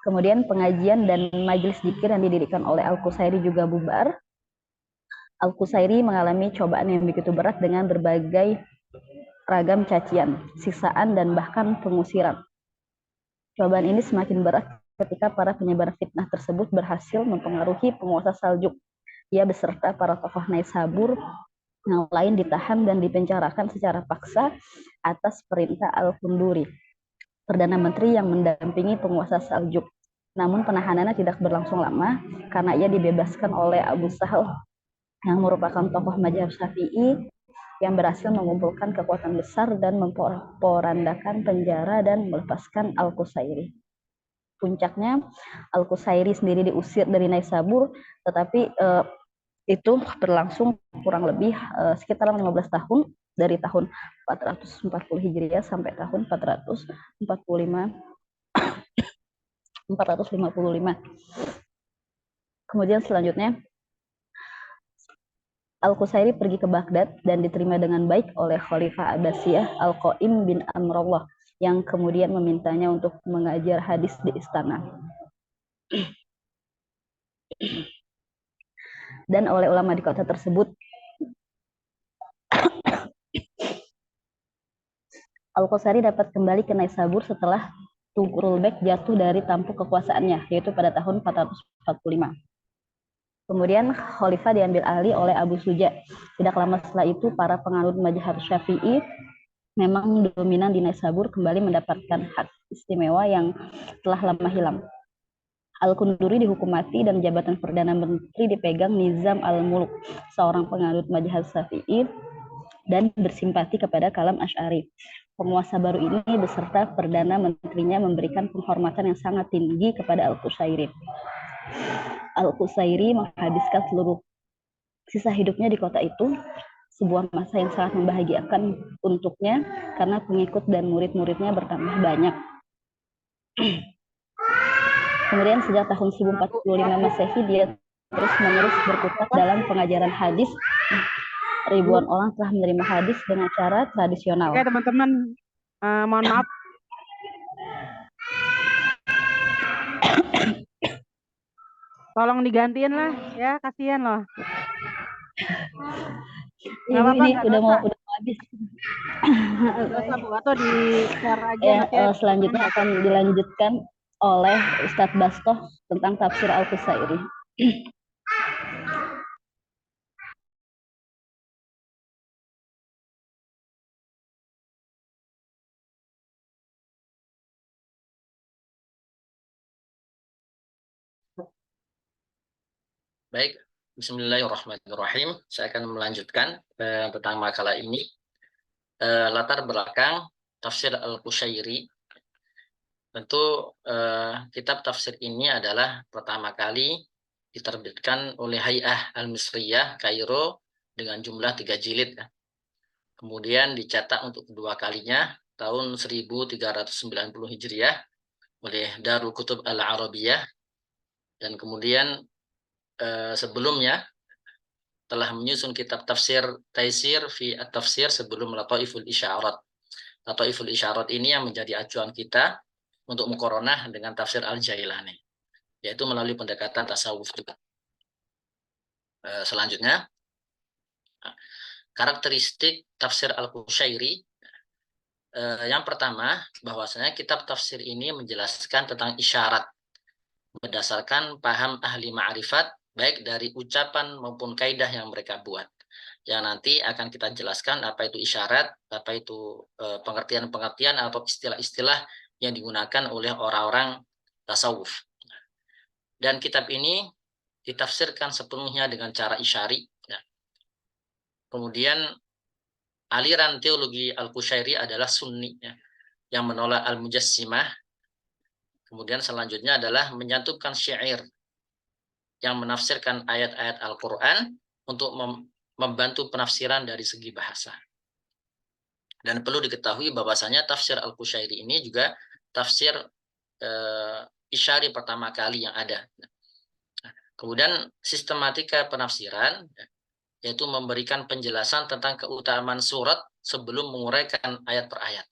Kemudian pengajian dan majelis dzikir yang didirikan oleh Al-Qusairi juga bubar. Al-Qusairi mengalami cobaan yang begitu berat dengan berbagai ragam cacian, siksaan, dan bahkan pengusiran. Cobaan ini semakin berat ketika para penyebar fitnah tersebut berhasil mempengaruhi penguasa Saljuk. Ia beserta para tokoh Naisabur yang lain ditahan dan dipenjarakan secara paksa atas perintah Al-Kunduri, Perdana Menteri yang mendampingi penguasa Saljuk. Namun penahanannya tidak berlangsung lama karena ia dibebaskan oleh Abu Sahal yang merupakan tokoh mazhab Syafi'i yang berhasil mengumpulkan kekuatan besar dan memporandakan penjara dan melepaskan Al-Qusairi. Puncaknya, Al-Qusairi sendiri diusir dari Naisabur, tetapi itu berlangsung kurang lebih sekitar 15 tahun, dari tahun 440 Hijriah sampai tahun 455. Kemudian selanjutnya, Al-Qusairi pergi ke Baghdad dan diterima dengan baik oleh Khalifah Abbasiyah Al-Qaim bin Amrullah yang kemudian memintanya untuk mengajar hadis di istana. Dan oleh ulama di kota tersebut, Al-Qusairi dapat kembali ke Naisabur setelah Tughrul Bek jatuh dari tampuk kekuasaannya, yaitu pada tahun 445. Kemudian khalifah diambil alih oleh Abu Suja. Tidak lama setelah itu, para penganut mazhab Syafi'i memang dominan di Naisabur kembali mendapatkan hak istimewa yang telah lama hilang. Al-Kunduri dihukum mati dan jabatan Perdana Menteri dipegang Nizam al-Muluk, seorang penganut mazhab Syafi'i dan bersimpati kepada kalam Asy'ari. Penguasa baru ini beserta Perdana Menterinya memberikan penghormatan yang sangat tinggi kepada Al-Qusairi. Al-Qusairi menghabiskan seluruh sisa hidupnya di kota itu, sebuah masa yang sangat membahagiakan untuknya karena pengikut dan murid-muridnya bertambah banyak. Kemudian sejak tahun 1045 Masehi dia terus-menerus berkutat dalam pengajaran hadis. Ribuan orang telah menerima hadis dengan cara tradisional. Oke teman-teman, mohon maaf. Tolong digantiin lah, ya kasihan loh. Ini udah mau habis. Atau di share aja. Ya, selanjutnya akan dilanjutkan oleh Ustadz Bastoh tentang tafsir Al-Qusairi. Baik, Bismillahirrahmanirrahim. Saya akan melanjutkan tentang makalah ini. Latar belakang tafsir Al-Qusairi. Tentu kitab tafsir ini adalah pertama kali diterbitkan oleh Hay'ah Al-Misriyah Kairo dengan jumlah 3 jilid. Kemudian dicetak untuk kedua kalinya tahun 1390 Hijriah oleh Darul Kutub Al-Arabiyah, dan kemudian sebelumnya telah menyusun kitab tafsir Taisir fi at-Tafsir sebelum Lataiful Isyarat. Lataiful Isyarat ini yang menjadi acuan kita untuk muqaranah dengan tafsir Al-Jailani, yaitu melalui pendekatan tasawuf juga. Selanjutnya, karakteristik tafsir Al-Qusairi. Yang pertama, bahwasanya kitab tafsir ini menjelaskan tentang isyarat berdasarkan paham ahli ma'rifat, baik dari ucapan maupun kaidah yang mereka buat. Yang nanti akan kita jelaskan apa itu isyarat, apa itu pengertian-pengertian atau istilah-istilah yang digunakan oleh orang-orang tasawuf. Dan kitab ini ditafsirkan sepenuhnya dengan cara isyari. Kemudian aliran teologi Al-Qusairi adalah sunni, yang menolak Al-Mujassimah. Kemudian selanjutnya adalah menyatukan syair yang menafsirkan ayat-ayat Al-Quran untuk membantu penafsiran dari segi bahasa. Dan perlu diketahui bahwasanya tafsir Al-Qusairi ini juga tafsir isyari pertama kali yang ada. Kemudian sistematika penafsiran, yaitu memberikan penjelasan tentang keutamaan surat sebelum menguraikan ayat per ayat.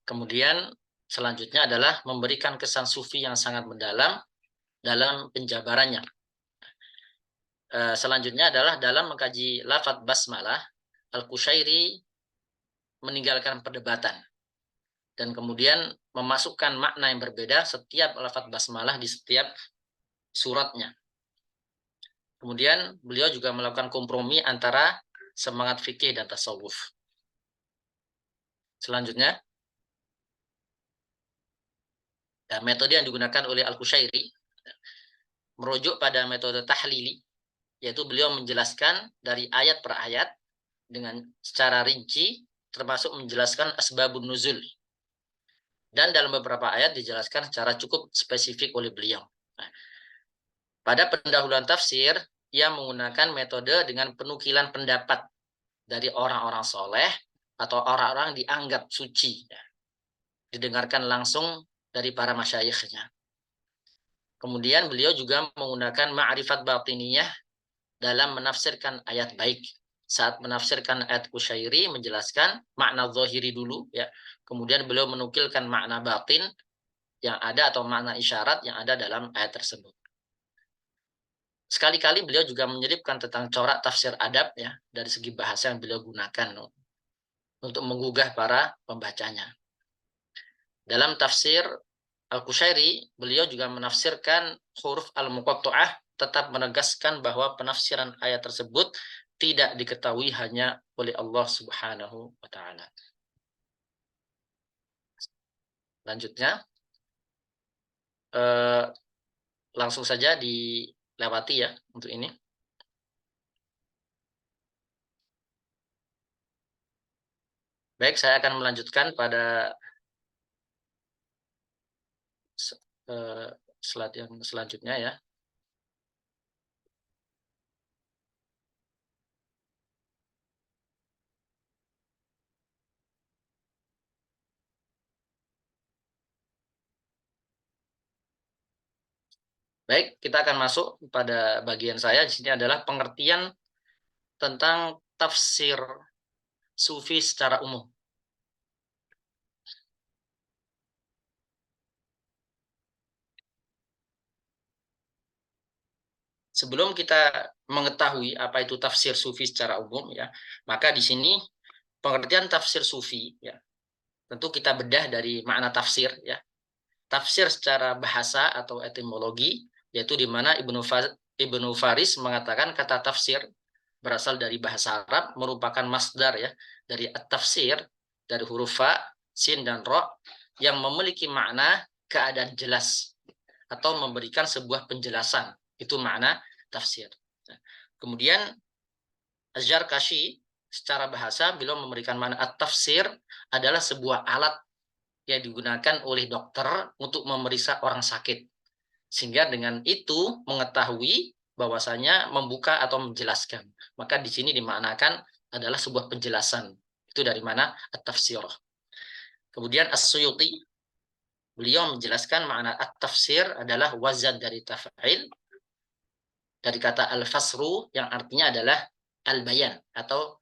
Kemudian selanjutnya adalah memberikan kesan sufi yang sangat mendalam dalam penjabarannya. Selanjutnya adalah dalam mengkaji lafaz basmalah, Al-Qusairi meninggalkan perdebatan dan kemudian memasukkan makna yang berbeda setiap lafaz basmalah di setiap suratnya. Kemudian beliau juga melakukan kompromi antara semangat fikih dan tasawuf. Selanjutnya, metode yang digunakan oleh Al-Qushairi merujuk pada metode tahlili, yaitu beliau menjelaskan dari ayat per ayat dengan secara rinci, termasuk menjelaskan asbabun nuzul. Dan dalam beberapa ayat dijelaskan secara cukup spesifik oleh beliau. Nah, pada pendahuluan tafsir, ia menggunakan metode dengan penukilan pendapat dari orang-orang soleh atau orang-orang dianggap suci. Didengarkan langsung dari para masyayikhnya. Kemudian beliau juga menggunakan ma'rifat batiniyah dalam menafsirkan ayat baik. Saat menafsirkan ayat Qushairi menjelaskan makna zahiri dulu, ya. Kemudian beliau menukilkan makna batin yang ada atau makna isyarat yang ada dalam ayat tersebut. Sekali-kali beliau juga menyelipkan tentang corak tafsir adab, ya, dari segi bahasa yang beliau gunakan untuk menggugah para pembacanya. Dalam tafsir Al-Qushairi, beliau juga menafsirkan huruf al-muqatta'ah, tetap menegaskan bahwa penafsiran ayat tersebut tidak diketahui hanya oleh Allah Subhanahu wa taala. Lanjutnya, langsung saja dilewati ya untuk ini. Baik, saya akan melanjutkan pada slide yang selanjutnya ya. Baik, kita akan masuk pada bagian saya. Di sini adalah pengertian tentang tafsir sufi secara umum. Sebelum kita mengetahui apa itu tafsir sufi secara umum, ya, maka di sini pengertian tafsir sufi, ya, tentu kita bedah dari makna tafsir, ya. Tafsir secara bahasa atau etimologi, yaitu di mana Ibnu Faris mengatakan kata tafsir berasal dari bahasa Arab, merupakan masdar, ya, dari at-tafsir, dari huruf fa, sin dan ro, yang memiliki makna keadaan jelas atau memberikan sebuah penjelasan. Itu makna tafsir. Kemudian Az-Zarkashi secara bahasa beliau memberikan makna at-tafsir adalah sebuah alat yang digunakan oleh dokter untuk memeriksa orang sakit. Sehingga dengan itu mengetahui bahwasanya membuka atau menjelaskan. Maka di sini dimaknakan adalah sebuah penjelasan. Itu dari mana at-tafsir. Kemudian As-Suyuti beliau menjelaskan makna at-tafsir adalah wazan dari taf'il, dari kata al-fasru yang artinya adalah al-bayan atau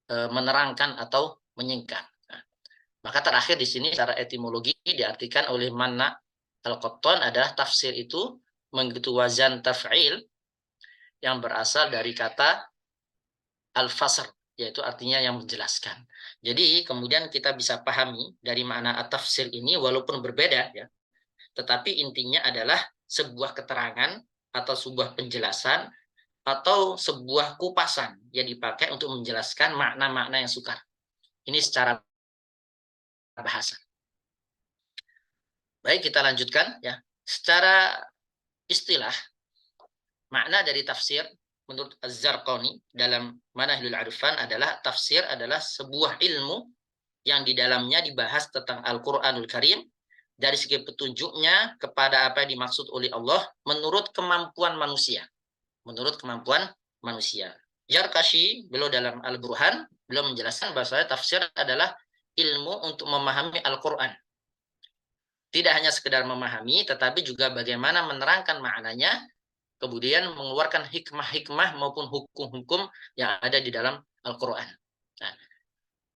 menerangkan atau menyingkat. Nah, maka terakhir di sini secara etimologi diartikan oleh Manna al-Qattan adalah tafsir itu mengikuti wazan taf'il yang berasal dari kata al-fasr, yaitu artinya yang menjelaskan. Jadi kemudian kita bisa pahami dari makna at-tafsir ini walaupun berbeda, ya, tetapi intinya adalah sebuah keterangan atau sebuah penjelasan atau sebuah kupasan yang dipakai untuk menjelaskan makna-makna yang sukar. Ini secara bahasa. Baik, kita lanjutkan ya. Secara istilah, makna dari tafsir menurut Az-Zarqani dalam Manahilul Arifan adalah tafsir adalah sebuah ilmu yang di dalamnya dibahas tentang Al-Qur'anul Karim dari segi petunjuknya kepada apa yang dimaksud oleh Allah menurut kemampuan manusia. Menurut kemampuan manusia. Zarkashi, beliau dalam Al-Burhan, beliau menjelaskan bahwa tafsir adalah ilmu untuk memahami Al-Quran. Tidak hanya sekedar memahami, tetapi juga bagaimana menerangkan maknanya, kemudian mengeluarkan hikmah-hikmah maupun hukum-hukum yang ada di dalam Al-Quran. Nah,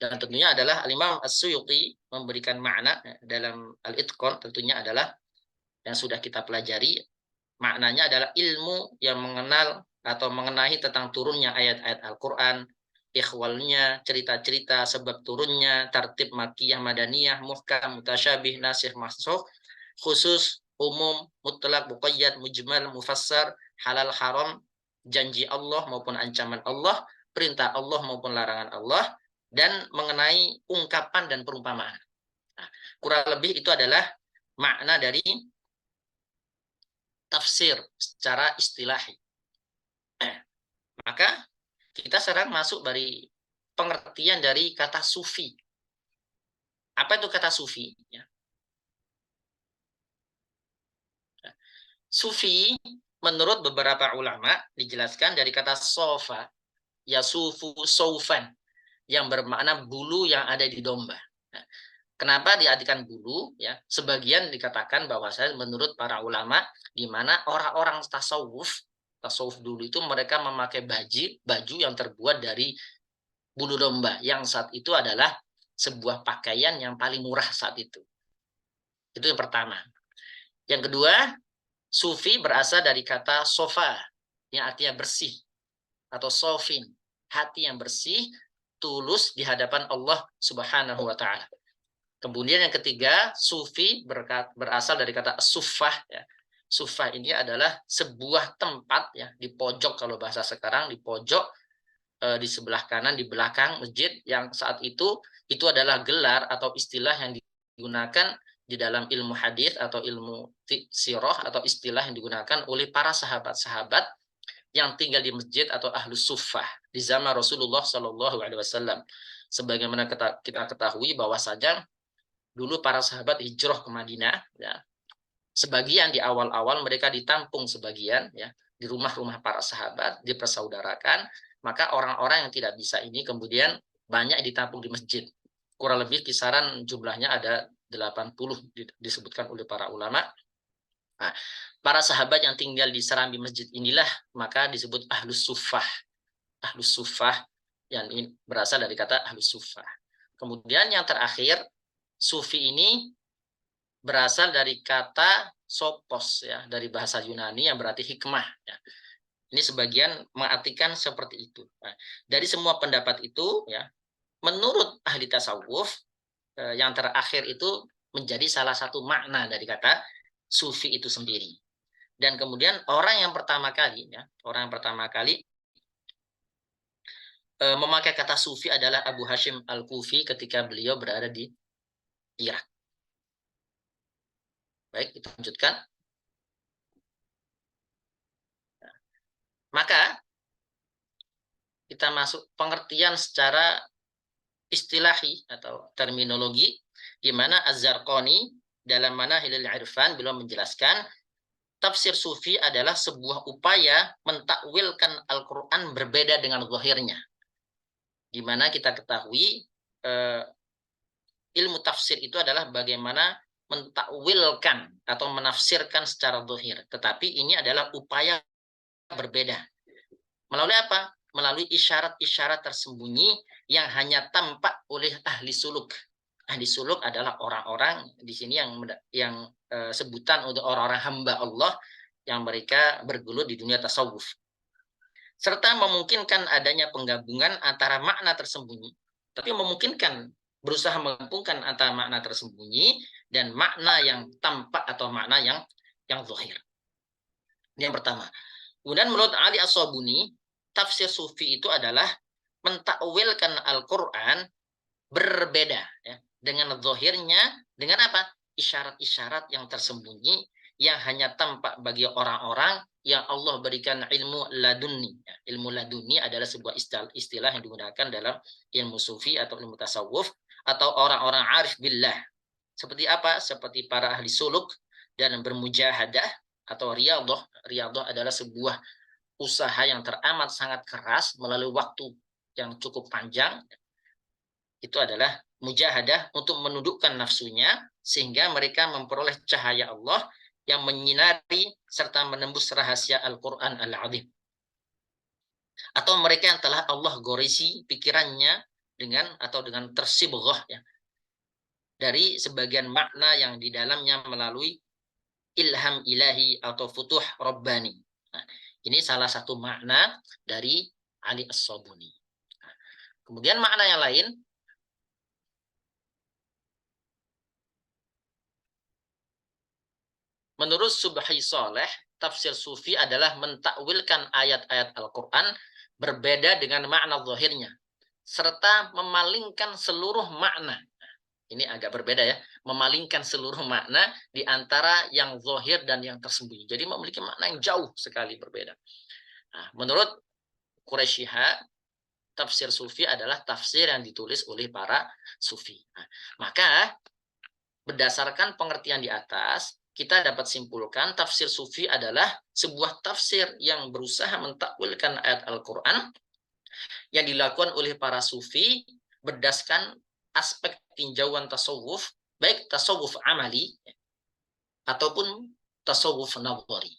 dan tentunya adalah Al-Imam As-Suyuti memberikan makna dalam Al-Itqan, tentunya adalah yang sudah kita pelajari, maknanya adalah ilmu yang mengenal atau mengenai tentang turunnya ayat-ayat Al-Quran, ikhwalnya, cerita-cerita, sebab turunnya, tertib makiyah, madaniyah, muhkam, mutasyabih, nasikh, mansukh, khusus, umum, mutlak, muqayyad, mujmal, mufassar, halal, haram, janji Allah maupun ancaman Allah, perintah Allah maupun larangan Allah, dan mengenai ungkapan dan perumpamaan. Nah, kurang lebih itu adalah makna dari tafsir secara istilahi. Maka kita sekarang masuk dari pengertian dari kata sufi. Apa itu kata sufi? Sufi menurut beberapa ulama dijelaskan dari kata sofa, yasufu soufan, yang bermakna bulu yang ada di domba. Nah, kenapa diartikan bulu? Ya, sebagian dikatakan bahwasanya menurut para ulama, di mana orang-orang tasawuf dulu itu mereka memakai baju yang terbuat dari bulu domba, yang saat itu adalah sebuah pakaian yang paling murah saat itu. Itu yang pertama. Yang kedua, sufi berasal dari kata sofa, yang artinya bersih, atau sofin, hati yang bersih, tulus di hadapan Allah Subhanahu wa Ta'ala. Kemudian yang ketiga, sufi berasal dari kata sufah. Ya. Sufah ini adalah sebuah tempat, ya, di pojok, kalau bahasa sekarang di pojok, di sebelah kanan, di belakang masjid, yang saat itu adalah gelar atau istilah yang digunakan di dalam ilmu hadis atau ilmu sirah, atau istilah yang digunakan oleh para sahabat-sahabat yang tinggal di masjid atau ahlus suffah di zaman Rasulullah Shallallahu Alaihi Wasallam. Sebagaimana kita ketahui bahwasanya dulu para sahabat hijrah ke Madinah, ya, sebagian di awal-awal mereka ditampung sebagian, ya, di rumah-rumah para sahabat, dipersaudarakan. Maka orang-orang yang tidak bisa ini kemudian banyak ditampung di masjid. Kurang lebih kisaran jumlahnya ada 80 disebutkan oleh para ulama. Nah, para sahabat yang tinggal di serambi masjid inilah maka disebut ahlus suffah. Ahlus suffah yang ini berasal dari kata ahlus suffah. Kemudian yang terakhir, sufi ini berasal dari kata sopos, ya, dari bahasa Yunani yang berarti hikmah. Ya. Ini sebagian mengartikan seperti itu. Nah, dari semua pendapat itu, ya, menurut ahli tasawuf, yang terakhir itu menjadi salah satu makna dari kata sufi itu sendiri. Dan kemudian orang yang pertama kali memakai kata sufi adalah Abu Hashim Al-Kufi ketika beliau berada di Irak. Baik, kita lanjutkan. Maka kita masuk pengertian secara istilahi atau terminologi, di mana Az-Zarqani dalam Manahilul Irfan beliau menjelaskan tafsir sufi adalah sebuah upaya mentakwilkan Al-Quran berbeda dengan zahirnya. Di mana kita ketahui ilmu tafsir itu adalah bagaimana mentakwilkan atau menafsirkan secara zahir. Tetapi ini adalah upaya berbeda. Melalui apa? Melalui isyarat-isyarat tersembunyi yang hanya tampak oleh ahli suluk. Ahli suluk adalah orang-orang di sini yang sebutan untuk orang-orang hamba Allah yang mereka bergelut di dunia tasawuf. Serta memungkinkan adanya penggabungan antara makna tersembunyi, tapi memungkinkan berusaha menggabungkan antara makna tersembunyi dan makna yang tampak atau makna yang zahir. Ini yang pertama. Kemudian menurut Ali As-Sabuni, tafsir sufi itu adalah mentakwilkan Al-Quran berbeda, ya, dengan zahirnya, dengan apa? Isyarat-isyarat yang tersembunyi yang hanya tampak bagi orang-orang yang Allah berikan ilmu laduni. Ilmu laduni adalah sebuah istilah yang digunakan dalam ilmu sufi atau ilmu tasawuf, atau orang-orang arif billah. Seperti apa? Seperti para ahli suluk dan bermujahadah atau riyadhah. Riyadhah adalah sebuah usaha yang teramat sangat keras melalui waktu yang cukup panjang. Itu adalah mujahadah untuk menundukkan nafsunya sehingga mereka memperoleh cahaya Allah yang menyinari serta menembus rahasia Al-Quran Al-Azim. Atau mereka yang telah Allah gorisi pikirannya dengan tersibghah, ya, dari sebagian makna yang di dalamnya melalui ilham ilahi atau futuh rabbani. Nah, ini salah satu makna dari Ali As-Sabuni. Kemudian makna yang lain, menurut Subhi Soleh, tafsir sufi adalah mentakwilkan ayat-ayat Al-Quran berbeda dengan makna zahirnya, serta memalingkan seluruh makna. Ini agak berbeda ya, memalingkan seluruh makna di antara yang zahir dan yang tersembunyi. Jadi memiliki makna yang jauh sekali berbeda. Nah, menurut Quraisyha, tafsir sufi adalah tafsir yang ditulis oleh para sufi. Nah, maka berdasarkan pengertian di atas, kita dapat simpulkan tafsir sufi adalah sebuah tafsir yang berusaha mentakwilkan ayat Al-Quran yang dilakukan oleh para sufi berdasarkan aspek tinjauan tasawuf, baik tasawuf amali ataupun tasawuf nadhari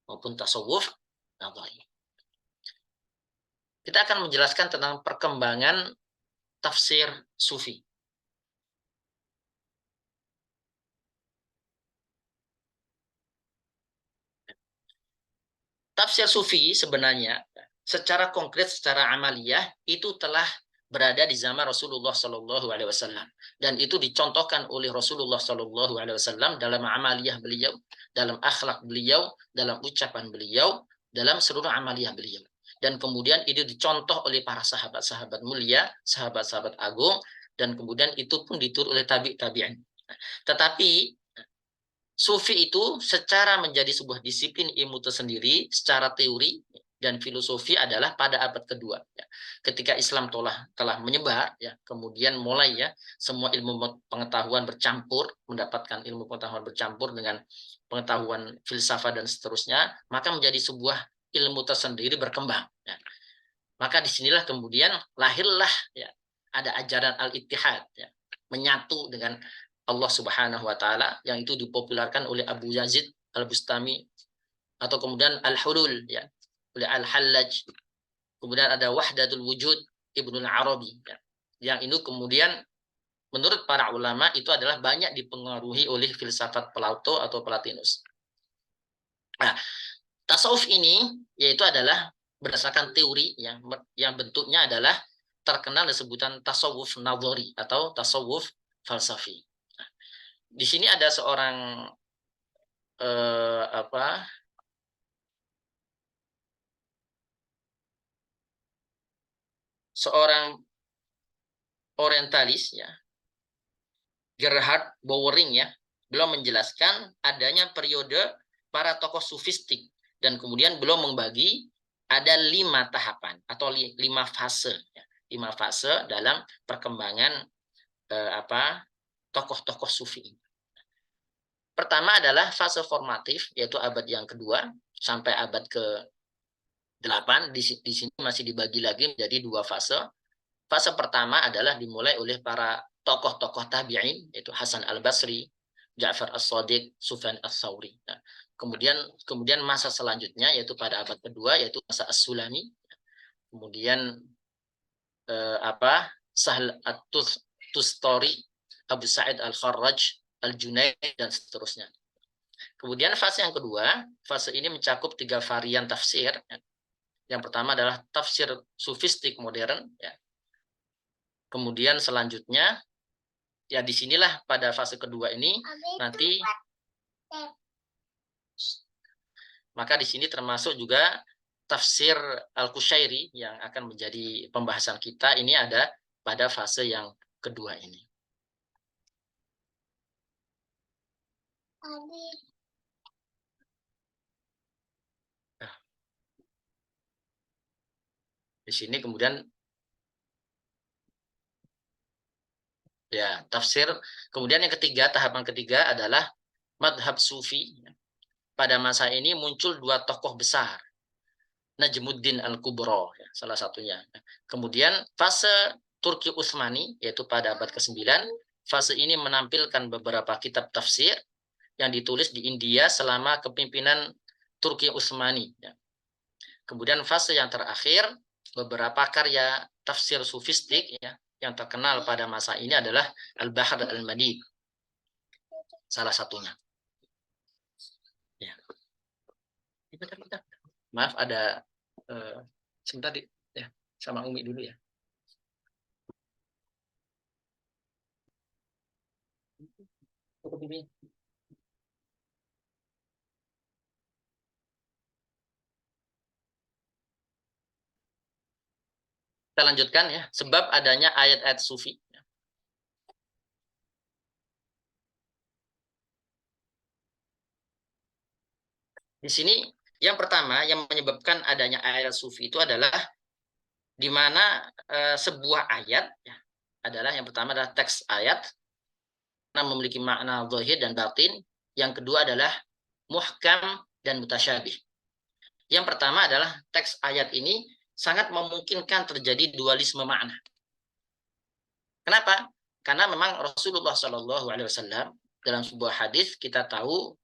maupun tasawuf nadhari. Kita akan menjelaskan tentang perkembangan tafsir sufi. Tafsir sufi sebenarnya secara konkret, secara amaliyah itu telah berada di zaman Rasulullah Shallallahu Alaihi Wasallam, dan itu dicontohkan oleh Rasulullah Shallallahu Alaihi Wasallam dalam amaliyah beliau, dalam akhlak beliau, dalam ucapan beliau, dalam seluruh amaliyah beliau. Dan kemudian itu dicontoh oleh para sahabat-sahabat mulia, sahabat-sahabat agung, dan kemudian itu pun diturut oleh tabi'in. Tetapi sufi itu secara menjadi sebuah disiplin ilmu tersendiri, secara teori dan filosofi adalah pada abad kedua. Ya. Ketika Islam telah menyebar, ya, kemudian mulai ya semua ilmu pengetahuan bercampur, mendapatkan ilmu pengetahuan bercampur dengan pengetahuan filsafat dan seterusnya, maka menjadi sebuah ilmu tersendiri berkembang. Ya. Maka disinilah kemudian lahirlah ya ada ajaran al-ittihad, ya, menyatu dengan Allah Subhanahu wa taala yang itu dipopulerkan oleh Abu Yazid Al-Bustami, atau kemudian Al-Hulul ya oleh Al-Hallaj. Kemudian ada Wahdatul Wujud Ibnu Arabi ya. Yang ini kemudian menurut para ulama itu adalah banyak dipengaruhi oleh filsafat Plato atau Plotinus. Nah, tasawuf ini yaitu adalah berdasarkan teori yang bentuknya adalah terkenal sebutan tasawuf nadhari atau tasawuf falsafi. Di sini ada seorang seorang orientalis ya, Gerhard Bowering ya, belum menjelaskan adanya periode para tokoh sufistik, dan kemudian belum membagi ada 5 tahapan atau 5 fase ya, 5 fase dalam perkembangan tokoh-tokoh sufi ini. Pertama adalah fase formatif, yaitu abad yang kedua sampai abad ke-8. Di sini masih dibagi lagi menjadi 2 fase. Fase pertama adalah dimulai oleh para tokoh-tokoh tabi'in, yaitu Hasan al-Basri, Ja'far as-Shadiq, Sufyan as-Thawri. Nah, kemudian masa selanjutnya yaitu pada abad kedua yaitu masa as-Sulami. Kemudian Sahl at-Tustari, Abu Sa'id al-Kharraj, Al-Junaid, dan seterusnya. Kemudian fase yang kedua, fase ini mencakup 3 varian tafsir. Yang pertama adalah tafsir sufistik modern. Ya. Kemudian selanjutnya, ya disinilah pada fase kedua ini nanti, maka di sini termasuk juga tafsir Al-Qushairi yang akan menjadi pembahasan kita. Ini ada pada fase yang kedua ini. Di sini kemudian ya tafsir. Kemudian yang ketiga, tahapan ketiga adalah madhab sufi. Pada masa ini muncul 2 tokoh besar, Najmuddin Al-Kubro ya, salah satunya. Kemudian fase Turki Utsmani yaitu pada abad ke-9. Fase ini menampilkan beberapa kitab tafsir yang ditulis di India selama kepemimpinan Turki Utsmani ya. Kemudian fase yang terakhir, beberapa karya tafsir sufistik ya, yang terkenal pada masa ini adalah Al-Bahr Al-Madid, salah satunya. Ya. Bentar. Maaf ada sebentar ya, sama Umi dulu ya. Bibi. Kita lanjutkan ya, sebab adanya ayat-ayat sufi. Di sini yang pertama yang menyebabkan adanya ayat sufi itu adalah di mana sebuah ayat ya, adalah yang pertama adalah teks ayat yang memiliki makna zahir dan batin. Yang kedua adalah muhkam dan mutasyabih. Yang pertama adalah teks ayat ini sangat memungkinkan terjadi dualisme makna. Kenapa? Karena memang Rasulullah SAW dalam sebuah hadis kita tahu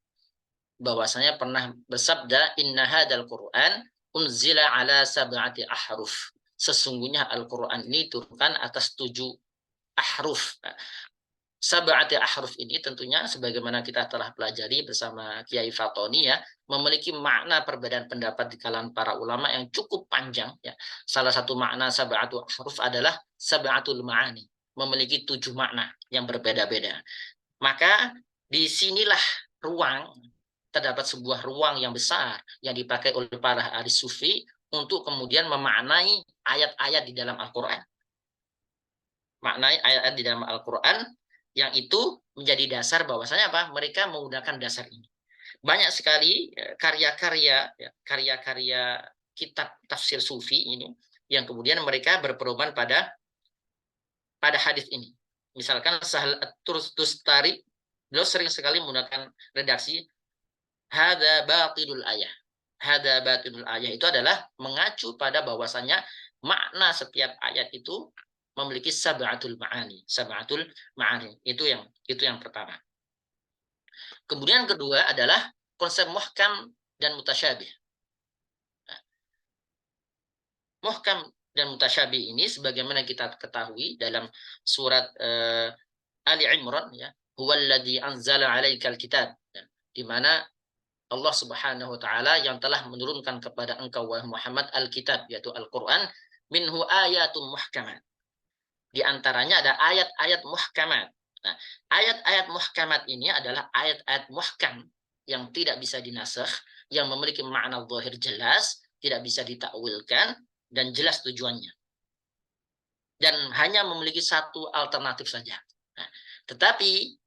bahwasanya pernah bersabda, inna hadzal Qur'an unzila ala sab'ati ahruf. Sesungguhnya Al-Qur'an ini turunkan atas 7 ahruf. Sab'ati ahruf ini tentunya sebagaimana kita telah pelajari bersama Kiai Fatoni ya, memiliki makna perbedaan pendapat di kalangan para ulama yang cukup panjang ya. Salah satu makna sab'atu ahruf adalah sab'atul ma'ani, memiliki 7 makna yang berbeda-beda. Maka disinilah terdapat sebuah ruang yang besar yang dipakai oleh para ahli sufi untuk kemudian memaknai ayat-ayat di dalam Al-Quran. Maknai ayat-ayat di dalam Al-Quran yang itu menjadi dasar bahwasanya apa? Mereka menggunakan dasar ini. Banyak sekali karya-karya kitab tafsir sufi ini yang kemudian mereka berpedoman pada hadis ini. Misalkan Sahal At-Tustari, beliau sering sekali menggunakan redaksi hada batilul ayah. Hada batilul ayah itu adalah mengacu pada bahwasanya makna setiap ayat itu memiliki sab'atul ma'ani. Sab'atul ma'ani. Itu yang pertama. Kemudian kedua adalah konsep muhkam dan mutasyabih. Muhkam dan mutasyabih ini sebagaimana kita ketahui dalam surat Ali Imran ya, huwallazi anzala 'alaikal kitab, ya, di mana Allah Subhanahu wa taala yang telah menurunkan kepada engkau wahai Muhammad al-kitab yaitu Al-Qur'an, minhu ayatun muhkamat. Di antaranya ada ayat-ayat muhkamat. Nah, ayat-ayat muhkamat ini adalah ayat-ayat muhkam yang tidak bisa dinasakh, yang memiliki makna zahir jelas, tidak bisa ditakwilkan dan jelas tujuannya. Dan hanya memiliki satu alternatif saja. Nah, tetapi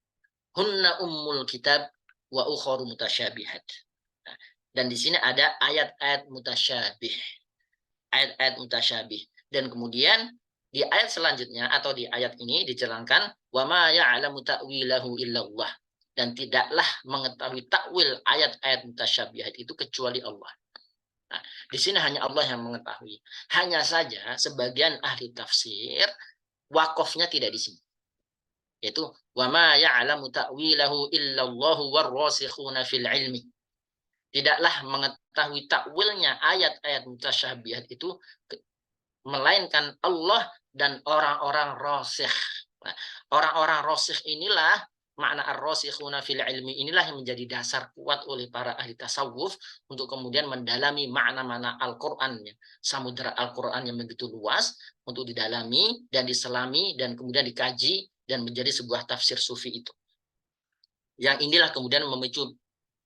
hunna ummul kitab wa ukharu mutasyabihat. Nah, dan di sini ada ayat-ayat mutasyabih. Ayat-ayat mutasyabih. Dan kemudian di ayat selanjutnya atau di ayat ini diterangkan wa ma ya'lamu ta'wilahu illallah, dan tidaklah mengetahui takwil ayat-ayat mutasyabihat itu kecuali Allah. Nah, di sini hanya Allah yang mengetahui. Hanya saja sebagian ahli tafsir wakofnya tidak di sini. Yaitu wa ma ya'lamu ta'wilahu illallahu warrasikhuna fil ilmi. Tidaklah mengetahui takwilnya ayat-ayat mutasyabihat itu melainkan Allah dan orang-orang rasikh. Nah, orang-orang rasikh inilah makna ar-rasikhuna fil ilmi, inilah yang menjadi dasar kuat oleh para ahli tasawuf untuk kemudian mendalami makna-makna Al-Qur'an, samudra Al-Qur'an yang begitu luas untuk didalami dan diselami dan kemudian dikaji dan menjadi sebuah tafsir sufi itu. Yang inilah kemudian memicu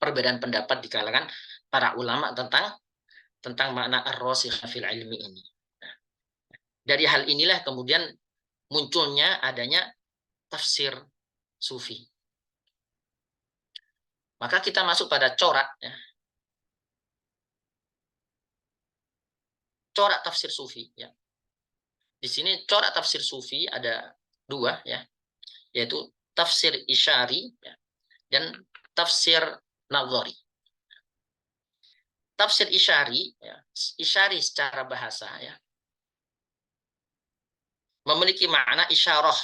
perbedaan pendapat di kalangan para ulama tentang makna ar-rasikh fil ilmi ini. Dari hal inilah kemudian munculnya adanya tafsir sufi. Maka kita masuk pada corak ya. Corak tafsir sufi ya. Di sini corak tafsir sufi ada 2 ya, yaitu tafsir isyari ya, dan tafsir nadhari. Tafsir isyari ya, isyari secara bahasa ya, memiliki makna isyarah.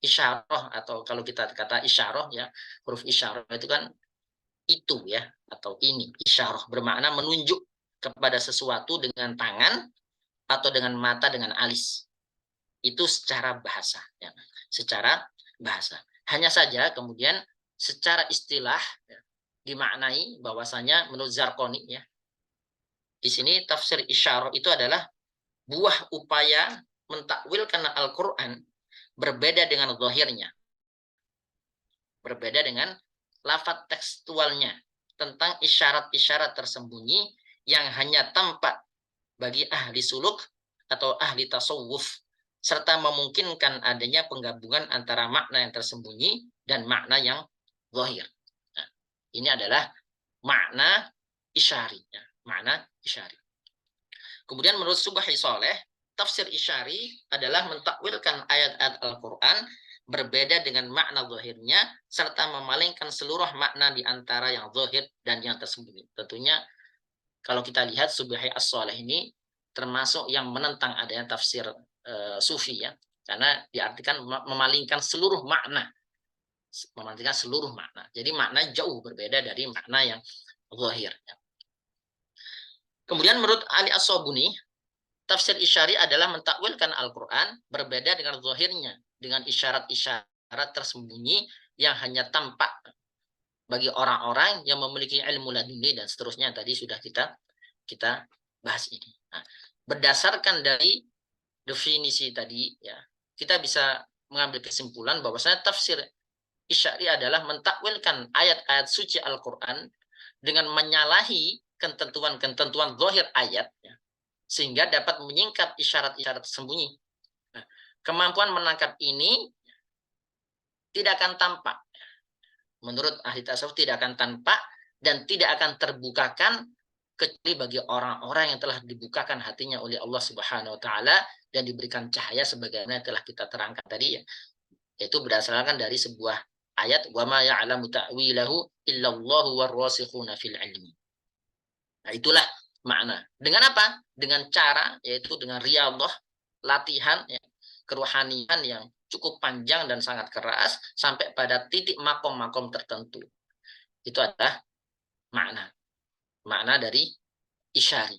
Isyarah atau kalau kita kata isyarah ya, huruf isyarah itu kan itu ya atau ini. Isyarah bermakna menunjuk kepada sesuatu dengan tangan atau dengan mata dengan alis. Itu secara bahasa ya. Secara bahasa. Hanya saja kemudian secara istilah ya, dimaknai bahwasanya menurut Zarqani ya. Di sini tafsir isyarah itu adalah buah upaya mentakwilkan Al-Quran berbeda dengan zahirnya. Berbeda dengan lafaz tekstualnya tentang isyarat-isyarat tersembunyi yang hanya tampak bagi ahli suluk atau ahli tasawuf, serta memungkinkan adanya penggabungan antara makna yang tersembunyi dan makna yang zahir. Nah, ini adalah makna isyari. Ya, makna isyari. Kemudian menurut Subhi Saleh, tafsir isyari adalah mentakwilkan ayat-ayat Al-Quran berbeda dengan makna zahirnya, serta memalingkan seluruh makna di antara yang zahir dan yang tersembunyi. Tentunya kalau kita lihat Subhi As-Saleh ini termasuk yang menentang adanya tafsir sufi ya, karena diartikan memalingkan seluruh makna, memalingkan seluruh makna. Jadi makna jauh berbeda dari makna yang zahir. Kemudian menurut Ali As-Sabuni, tafsir isyari adalah mentakwilkan Al-Quran berbeda dengan zahirnya, dengan isyarat-isyarat tersembunyi yang hanya tampak bagi orang-orang yang memiliki ilmu laduni dan seterusnya. Tadi sudah kita bahas ini. Nah, berdasarkan dari definisi tadi, ya, kita bisa mengambil kesimpulan bahwasanya tafsir isyari adalah mentakwilkan ayat-ayat suci Al-Quran dengan menyalahi ketentuan-ketentuan zahir ayat, ya, sehingga dapat menyingkap isyarat-isyarat tersembunyi. Nah, kemampuan menangkap ini tidak akan tampak. Menurut ahli tasawuf tidak akan tampak dan tidak akan terbukakan kecuali bagi orang-orang yang telah dibukakan hatinya oleh Allah Subhanahu wa taala dan diberikan cahaya sebagaimana telah kita terangkan tadi ya. Yaitu berdasarkan dari sebuah ayat wa ma ya'lamu ta'wilahu illallahu warrasikhuna fil ilmi. Nah, itulah makna. Dengan apa? Dengan cara, yaitu dengan riyadhah, latihan, ya, kerohanian yang cukup panjang dan sangat keras, sampai pada titik makom-makom tertentu. Itu adalah makna. Makna dari isyari.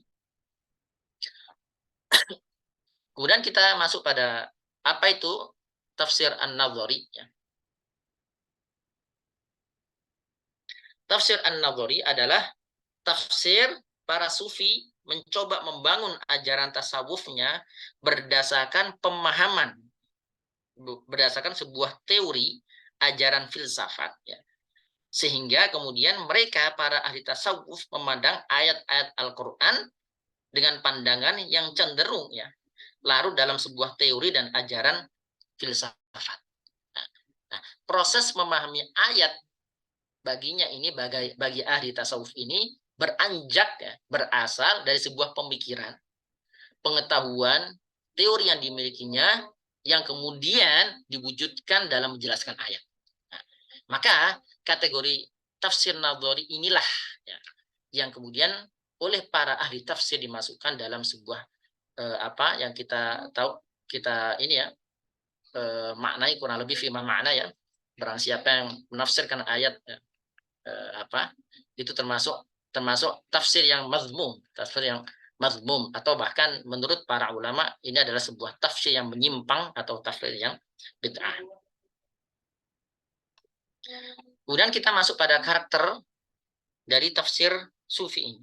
Kemudian kita masuk pada apa itu tafsir an-nadhari. Ya. Tafsir an-nadhari adalah tafsir para sufi mencoba membangun ajaran tasawufnya berdasarkan pemahaman, berdasarkan sebuah teori ajaran filsafat. Ya. Sehingga kemudian mereka, para ahli tasawuf, memandang ayat-ayat Al-Quran dengan pandangan yang cenderung ya larut dalam sebuah teori dan ajaran filsafat. Nah, proses memahami ayat baginya ini bagi ahli tasawuf ini beranjak ya, berasal dari sebuah pemikiran, pengetahuan, teori yang dimilikinya yang kemudian diwujudkan dalam menjelaskan ayat. Nah, maka kategori tafsir nadhari inilah ya, yang kemudian oleh para ahli tafsir dimasukkan dalam sebuah apa yang kita tahu kita ini ya maknai kurang lebih firman makna ya. Barang siapa yang menafsirkan ayat apa itu termasuk tafsir yang mazmum, atau bahkan menurut para ulama ini adalah sebuah tafsir yang menyimpang atau tafsir yang bid'ah. Kemudian kita masuk pada karakter dari tafsir sufi ini.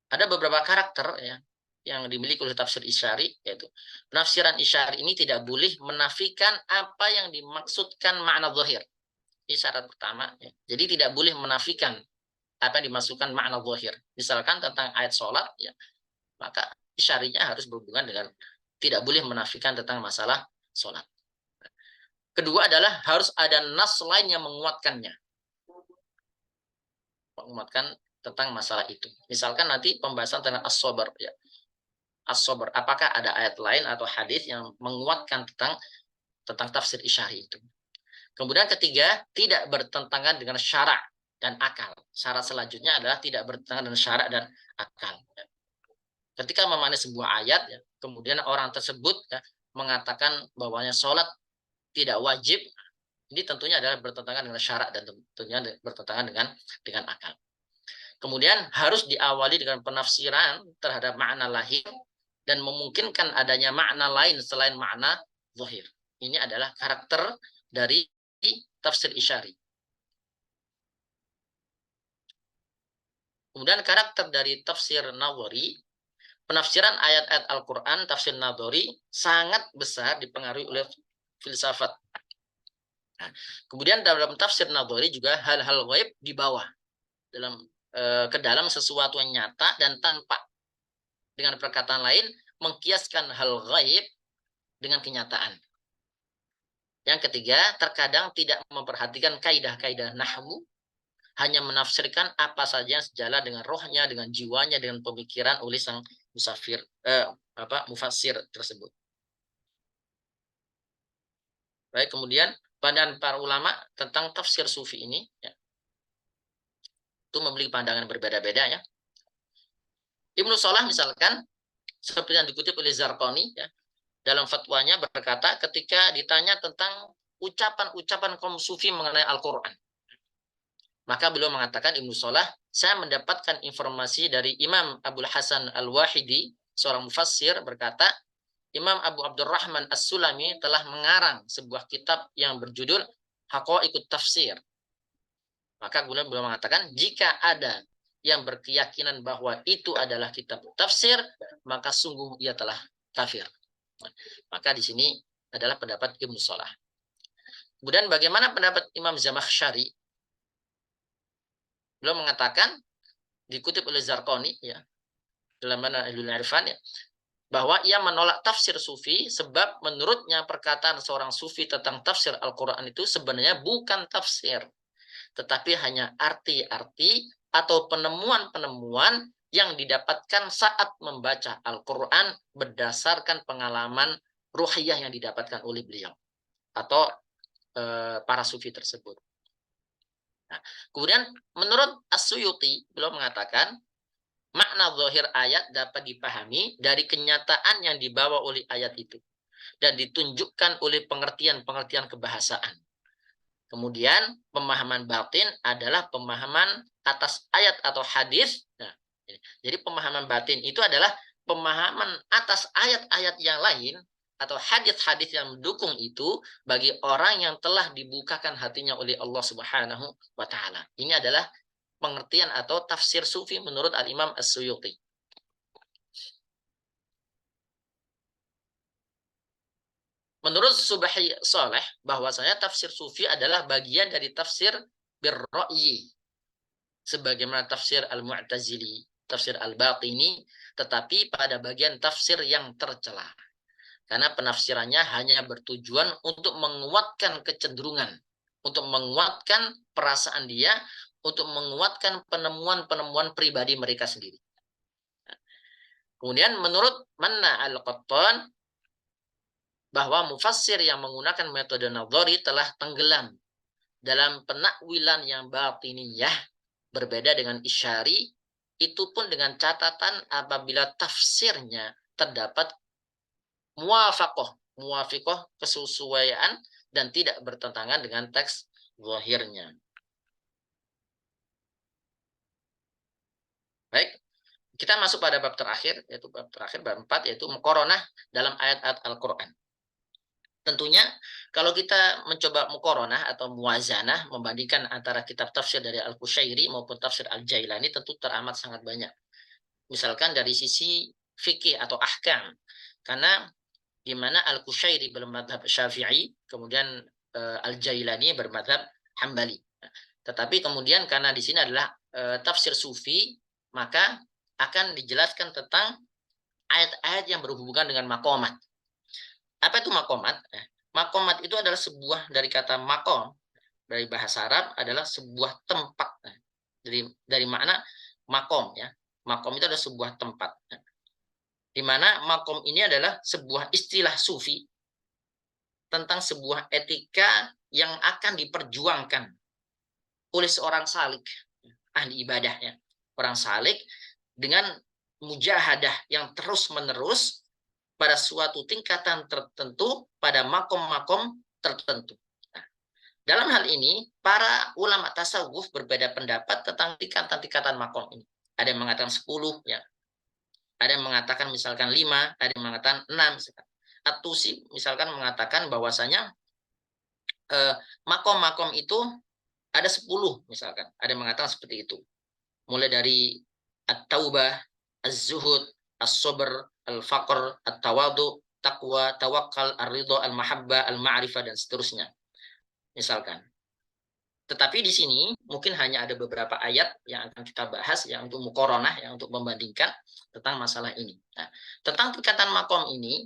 Ada beberapa karakter ya yang dimiliki oleh tafsir isyari, yaitu penafsiran isyari ini tidak boleh menafikan apa yang dimaksudkan makna zahir. Ini syarat pertama. Ya. Jadi tidak boleh menafikan apa yang dimasukkan makna zahir. Misalkan tentang ayat sholat, ya, maka isyarinya harus berhubungan dengan tidak boleh menafikan tentang masalah sholat. Kedua adalah harus ada nas lain yang menguatkannya. Menguatkan tentang masalah itu. Misalkan nanti pembahasan tentang as-sabr. Ya. As-sabr. Apakah ada ayat lain atau hadis yang menguatkan tentang tafsir isyari itu. Kemudian ketiga, tidak bertentangan dengan syarak dan akal. Syarat selanjutnya adalah tidak bertentangan dengan syarak dan akal. Ketika memaknai sebuah ayat, ya, kemudian orang tersebut ya, mengatakan bahwanya sholat tidak wajib, ini tentunya adalah bertentangan dengan syarak dan tentunya bertentangan dengan akal. Kemudian harus diawali dengan penafsiran terhadap makna lahir dan memungkinkan adanya makna lain selain makna zahir. Ini adalah karakter dari tafsir isyari. Kemudian karakter dari tafsir nadhari, penafsiran ayat-ayat Al-Quran, tafsir nadhari sangat besar dipengaruhi oleh filsafat. Nah, kemudian dalam tafsir Nadhari juga hal-hal gaib dibawa dalam ke dalam sesuatu yang nyata dan tanpa. Dengan perkataan lain, mengkiaskan hal gaib dengan kenyataan. Yang ketiga, terkadang tidak memperhatikan kaidah-kaidah nahwu, hanya menafsirkan apa saja yang sejalan dengan rohnya, dengan jiwanya, dengan pemikiran oleh sang mufassir tersebut. Baik, kemudian pandangan para ulama tentang tafsir sufi ini ya, itu memiliki pandangan berbeda-beda ya. Ibnu Salah misalkan seperti yang dikutip oleh Zarqani ya, dalam fatwanya berkata ketika ditanya tentang ucapan-ucapan kaum sufi mengenai Al-Qur'an. Maka beliau mengatakan, Ibnu Salah, saya mendapatkan informasi dari Imam Abul Hasan Al-Wahidi, seorang mufassir, berkata, Imam Abu Abdurrahman As-Sulami telah mengarang sebuah kitab yang berjudul Haqaiqut Tafsir. Maka beliau mengatakan, jika ada yang berkeyakinan bahwa itu adalah kitab tafsir, maka sungguh ia telah kafir. Maka di sini adalah pendapat Ibnu Salah. Kemudian bagaimana pendapat Imam Zamakhsyari? Beliau mengatakan, dikutip oleh Zarqani ya, dalam mana Ahlul Irfan ya, bahwa ia menolak tafsir sufi sebab menurutnya perkataan seorang sufi tentang tafsir Al-Quran itu sebenarnya bukan tafsir, tetapi hanya arti-arti atau penemuan-penemuan yang didapatkan saat membaca Al-Quran berdasarkan pengalaman ruhiyah yang didapatkan oleh beliau atau para sufi tersebut. Nah, kemudian menurut As-Suyuti, beliau mengatakan makna zahir ayat dapat dipahami dari kenyataan yang dibawa oleh ayat itu dan ditunjukkan oleh pengertian-pengertian kebahasaan. Kemudian pemahaman batin adalah pemahaman atas ayat atau hadis. Nah, jadi pemahaman batin itu adalah pemahaman atas ayat-ayat yang lain atau hadis-hadis yang mendukung itu bagi orang yang telah dibukakan hatinya oleh Allah Subhanahu wa taala. Ini adalah pengertian atau tafsir sufi menurut Al-Imam As-Suyuti. Menurut Subhi Saleh, bahwasanya tafsir sufi adalah bagian dari tafsir bir-ra'yi. Sebagaimana tafsir Al-Mu'tazili, tafsir Al-Batini, tetapi pada bagian tafsir yang tercela. Karena penafsirannya hanya bertujuan untuk menguatkan kecenderungan, untuk menguatkan perasaan dia, untuk menguatkan penemuan-penemuan pribadi mereka sendiri. Kemudian menurut Manna Al-Qattan, bahwa mufassir yang menggunakan metode nadhari telah tenggelam dalam penakwilan yang batiniyah, berbeda dengan isyari, itu pun dengan catatan apabila tafsirnya terdapat muwafiqah kesesuaian dan tidak bertentangan dengan teks zahirnya. Baik, kita masuk pada bab terakhir, yaitu bab terakhir, bab 4, yaitu muqaranah dalam ayat-ayat Al-Quran. Tentunya kalau kita mencoba muqaranah atau muwazanah, membandingkan antara kitab tafsir dari Al-Qushairi maupun tafsir Al-Jailani, tentu teramat sangat banyak. Misalkan dari sisi fikih atau ahkam, karena di mana Al-Qushairi bermadhab Syafi'i, kemudian Al-Jailani bermadhab Hambali. Tetapi kemudian karena di sini adalah tafsir sufi, maka akan dijelaskan tentang ayat-ayat yang berhubungan dengan maqamat. Apa itu maqamat? Maqamat itu adalah sebuah dari kata maqam, dari bahasa Arab adalah sebuah tempat. Dari makna maqam ya. Maqam itu adalah sebuah tempat. Di mana maqam ini adalah sebuah istilah sufi tentang sebuah etika yang akan diperjuangkan oleh seorang salik, ahli ibadahnya. Orang salik dengan mujahadah yang terus-menerus pada suatu tingkatan tertentu, pada makom-makom tertentu. Nah, dalam hal ini, para ulama tasawuf berbeda pendapat tentang tingkatan-tingkatan makom ini. Ada yang mengatakan 10, ya. Ada yang mengatakan misalkan 5, ada yang mengatakan 6. At-Tusi misalkan mengatakan bahwasanya makom-makom itu ada 10 misalkan. Ada yang mengatakan seperti itu. Mulai dari at-taubah, az-zuhud, as-sabr, al-faqr, at-tawadu, taqwa, tawakkal, ar-ridha, al-mahabbah, al-ma'rifah, dan seterusnya. misalkan. Tetapi di sini mungkin hanya ada beberapa ayat yang akan kita bahas yang untuk muqaranah, yang untuk membandingkan tentang masalah ini. Nah, tentang tingkatan makom ini,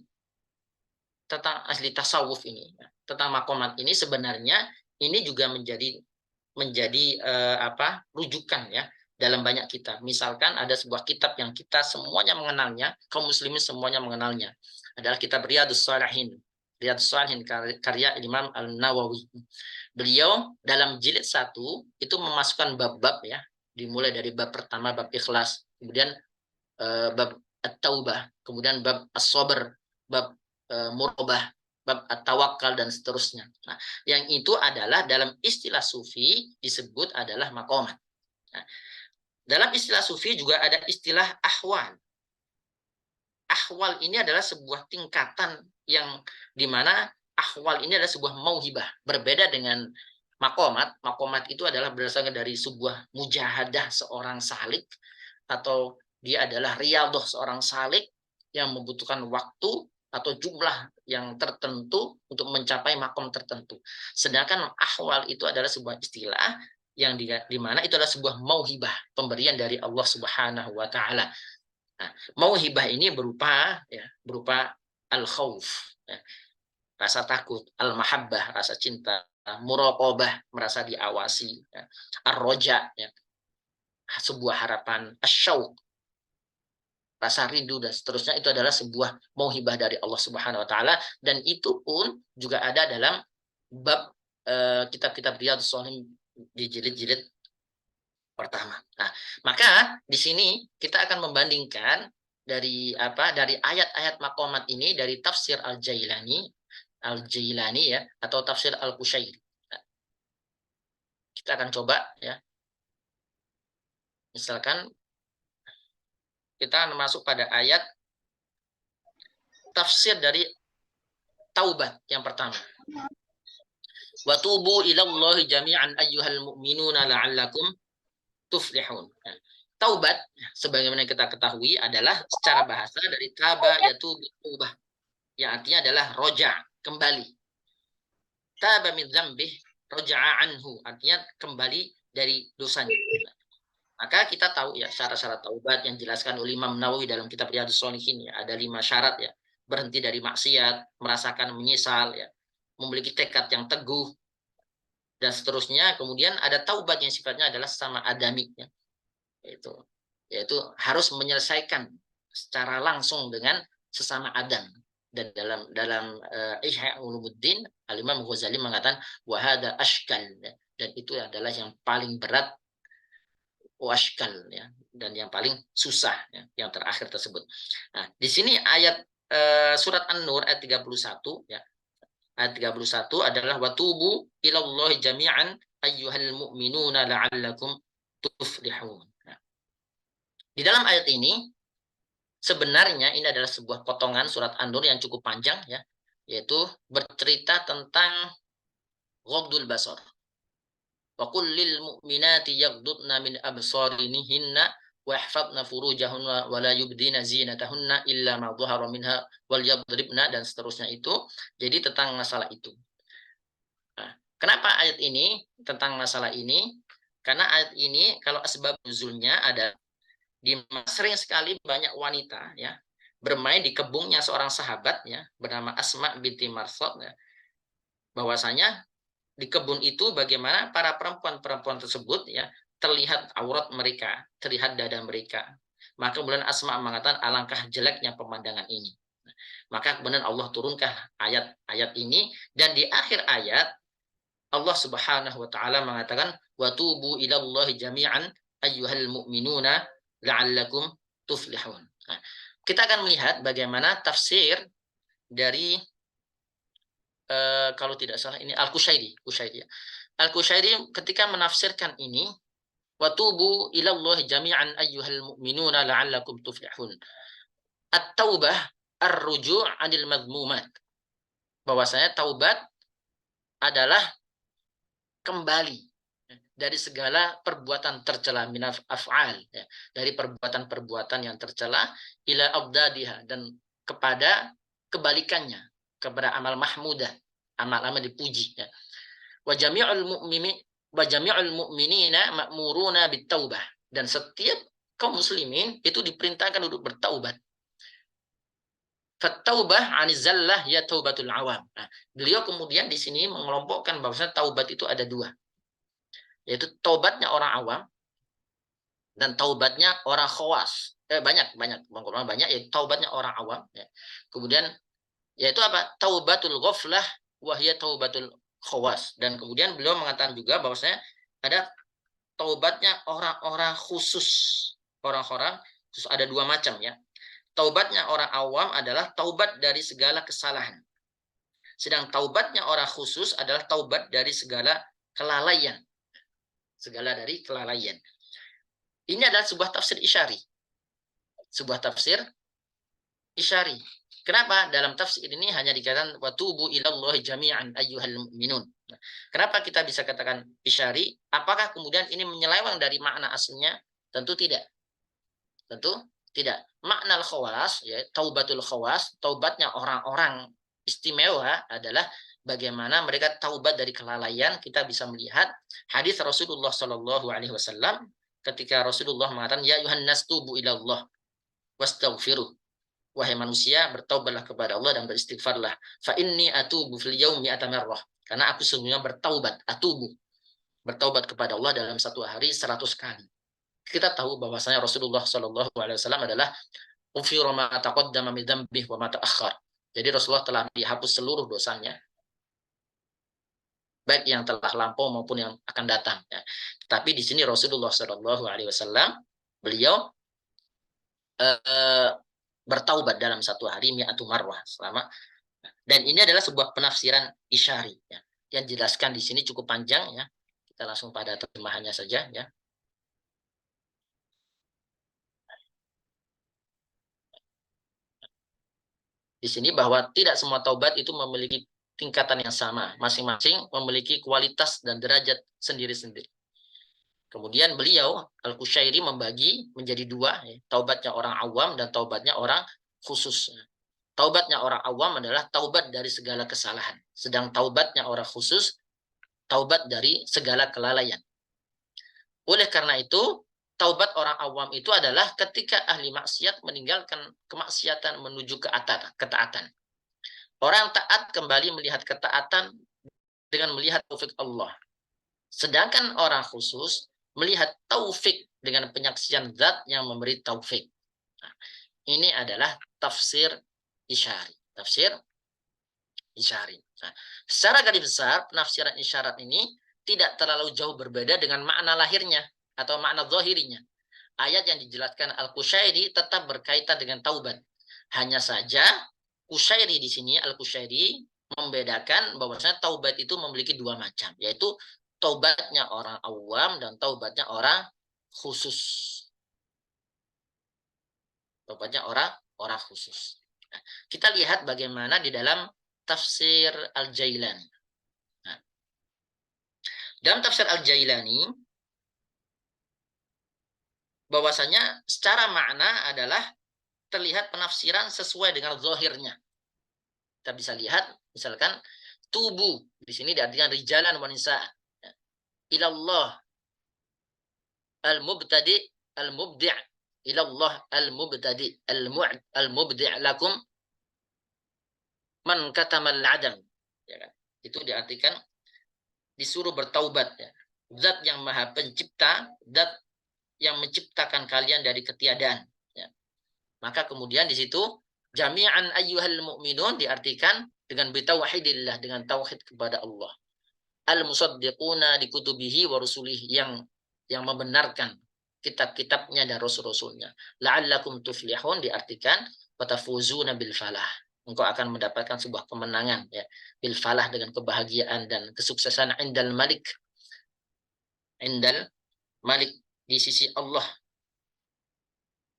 tentang asli tasawuf ini, tentang makomat ini sebenarnya ini juga menjadi rujukan ya dalam banyak kitab. Misalkan ada sebuah kitab yang kita semuanya mengenalnya, kaum muslimin semuanya mengenalnya, adalah kitab Riyadhus Shalihin. Riyadhus Shalihin karya Imam An-Nawawi. Beliau dalam jilid 1 itu memasukkan bab-bab ya, dimulai dari bab pertama bab ikhlas, kemudian bab at-taubah, kemudian bab as-sabr, bab murabah, bab at-tawakkal dan seterusnya. Nah, yang itu adalah dalam istilah sufi disebut adalah maqamat. Nah, dalam istilah sufi juga ada istilah ahwal. Ahwal ini adalah sebuah tingkatan yang dimana ahwal ini adalah sebuah mauhibah. Berbeda dengan makomat. Makomat itu adalah berdasarkan dari sebuah mujahadah seorang salik, atau dia adalah riyadhah seorang salik yang membutuhkan waktu atau jumlah yang tertentu untuk mencapai makom tertentu. Sedangkan ahwal itu adalah sebuah istilah yang di mana itu adalah sebuah mauhibah, pemberian dari Allah Subhanahu wa taala. Nah, mauhibah ini berupa al-khauf, ya, rasa takut, al-mahabbah, rasa cinta, muraqabah, merasa diawasi, ya, ar-roja, ya, sebuah harapan, asyauq, rasa rindu dan seterusnya. Itu adalah sebuah mauhibah dari Allah Subhanahu wa taala, dan itu pun juga ada dalam bab kitab-kitab Riyadhus Shalihin di jilid-jilid pertama. Nah, maka di sini kita akan membandingkan dari ayat-ayat maqamat ini dari tafsir Al-Jailani ya, atau tafsir Al-Qushairi. Nah, kita akan coba ya. Misalkan kita akan masuk pada ayat tafsir dari Taubat yang pertama. Wa tubu ilallahi jami'an ayyuhal mu'minuna la'allakum tuflihun. Nah, taubat sebagaimana kita ketahui adalah secara bahasa dari taba yatubu taubah, yang artinya adalah roja, kembali. Taba min dzambih roja'a anhu, artinya kembali dari dosanya. Maka kita tahu ya syarat-syarat taubat yang dijelaskan oleh Imam Nawawi dalam kitab Riyadhus Shalihin ya, ada 5 syarat ya. Berhenti dari maksiat, merasakan menyesal ya, memiliki tekad yang teguh dan seterusnya. Kemudian ada taubat yang sifatnya adalah sama adami ya. Yaitu harus menyelesaikan secara langsung dengan sesama adam. Dan dalam Ihya Ulumuddin Al-Imam Ghazali mengatakan wa hadza ashkal ya. Dan itu adalah yang paling berat, washkal ya, dan yang paling susah ya, yang terakhir tersebut. Nah, di sini ayat surat An-Nur ayat 31 ya. Ayat 31 adalah watubu ilallahi jami'an ayyuhal mu'minuna la'allakum tuflihun. Nah, di dalam ayat ini sebenarnya ini adalah sebuah potongan surat An-Nur yang cukup panjang ya, yaitu bercerita tentang ghaddul basar. Wa qul lil mu'minati yaghdudna min absarihinna wa yahfadna furujahunna wa la yubdina zinatahunna illa ma dhahara minha wal yadribna, dan seterusnya itu. Jadi tentang masalah itu. Nah, kenapa ayat ini tentang masalah ini? Karena ayat ini kalau asbab nuzulnya ada sering sekali banyak wanita ya bermain di kebunnya seorang sahabat ya bernama Asma binti Marsad ya. Bahwasanya di kebun itu bagaimana para perempuan-perempuan tersebut ya terlihat aurat mereka, terlihat dada mereka. Maka kemudian Asma mengatakan alangkah jeleknya pemandangan ini. Maka kemudian Allah turunkan ayat-ayat ini, dan di akhir ayat Allah Subhanahu wa taala mengatakan wa tubu ilallahi jami'an ayyuhal mu'minuna la'allakum tuflihun. Nah, kita akan melihat bagaimana tafsir dari kalau tidak salah ini Al-Qushairi. Al-Qushairi ketika menafsirkan ini wa tubu ilallahi jami'an ayyuhal mu'minuna la'allakum tuflihun. At-taubah ar-ruju' 'anil madhmumat. Bahwasanya taubat adalah kembali dari segala perbuatan tercela, minaf af'al ya, dari perbuatan-perbuatan yang tercela ila abdadiha, dan kepada kebalikannya, kepada amal mahmudah, amal-amal dipuji ya. wa jami'ul mu'minina ma'muruna bit-taubah, dan setiap kaum muslimin itu diperintahkan untuk bertaubat. Fattaubah 'anil zallah ya taubatul awam. Nah, beliau kemudian di sini mengelompokkan bahwasanya taubat itu ada dua, yaitu taubatnya orang awam dan taubatnya orang khawas. Banyak yaitu taubatnya orang awam ya. Kemudian yaitu apa? Taubatul ghaflah wa hiya taubatul khawas. Dan kemudian beliau mengatakan juga bahwasanya ada taubatnya orang-orang khusus. Orang-orang khusus ada dua macam ya. Taubatnya orang awam adalah taubat dari segala kesalahan. Sedang taubatnya orang khusus adalah taubat dari segala kelalaian. Segala dari kelalaian. Ini adalah sebuah tafsir isyari. Sebuah tafsir isyari. Kenapa? Dalam tafsir ini hanya dikatakan watubu ilallahi jami'an ayyuhal mu'minun. Kenapa kita bisa katakan isyari? Apakah kemudian ini menyeleweng dari makna aslinya? Tentu tidak. Tentu tidak. Makna al-khawas, ya, taubatul khawas, taubatnya orang-orang istimewa adalah bagaimana mereka taubat dari kelalaian. Kita bisa melihat hadis Rasulullah Shallallahu Alaihi Wasallam ketika Rasulullah mengatakan, ya ayuhan nas tubu ilallah wastaghfiruh. Wahai manusia, bertaubatlah kepada Allah dan beristighfarlah. Fa inni atubu fil yaumi atamarrah. Karena aku sesungguhnya bertaubat, bertaubat kepada Allah dalam satu hari 100 kali. Kita tahu bahwasanya Rasulullah Shallallahu Alaihi Wasallam adalah ufira ma taqaddama min dzambih wa ma ta'akhkhar. Jadi Rasulullah telah dihapus seluruh dosanya, baik yang telah lampau maupun yang akan datang. Ya. Tapi di sini Rasulullah Shallallahu Alaihi Wasallam beliau bertaubat dalam satu hari mi'atu marwah selama, dan ini adalah sebuah penafsiran isyari ya. Yang dijelaskan di sini cukup panjang ya. Kita langsung pada terjemahannya saja ya. Di sini bahwa tidak semua taubat itu memiliki tingkatan yang sama, masing-masing memiliki kualitas dan derajat sendiri-sendiri. Kemudian beliau Al-Qushairi membagi menjadi dua, ya, taubatnya orang awam dan taubatnya orang khusus. Taubatnya orang awam adalah taubat dari segala kesalahan, sedang taubatnya orang khusus taubat dari segala kelalaian. Oleh karena itu, taubat orang awam itu adalah ketika ahli maksiat meninggalkan kemaksiatan menuju ketaatan. Orang taat kembali melihat ketaatan dengan melihat taufik Allah. Sedangkan orang khusus melihat taufik dengan penyaksian zat yang memberi taufik. Nah, ini adalah tafsir isyari. Tafsir isyari. Nah, secara garis besar, penafsiran isyarat ini tidak terlalu jauh berbeda dengan makna lahirnya atau makna zahirinya. Ayat yang dijelaskan Al-Qushairi tetap berkaitan dengan taubat. Hanya saja Qushairi di sini, Al-Qushairi membedakan bahwasanya taubat itu memiliki dua macam, yaitu taubatnya orang awam dan taubatnya orang khusus. Taubatnya orang khusus. Nah, kita lihat bagaimana di dalam tafsir Al-Jailani. Nah, dalam tafsir Al-Jailani bahwasanya secara makna adalah terlihat penafsiran sesuai dengan zahirnya. Kita bisa lihat misalkan tubuh di sini diartikan rijalan wa nisa ilallah al-mubtadi al-mubdi' ilallah al-mubtadi al-mubdi' lakum man katamal adam, ya kan? Itu diartikan disuruh bertaubat ya. Zat yang maha pencipta, zat yang menciptakan kalian dari ketiadaan ya. Maka kemudian di situ jami'an ayyuhal mu'minun diartikan dengan bitauhidillah, dengan tauhid kepada Allah. Al-musaddiquna dikutubihi wa rusulihi, yang membenarkan kitab-kitabnya dan rasul-rasulnya. La'allakum tuflihun diartikan watafuzuna bil falah. Engkau akan mendapatkan sebuah kemenangan ya, bil falah, dengan kebahagiaan dan kesuksesan indal malik. Indal malik, di sisi Allah.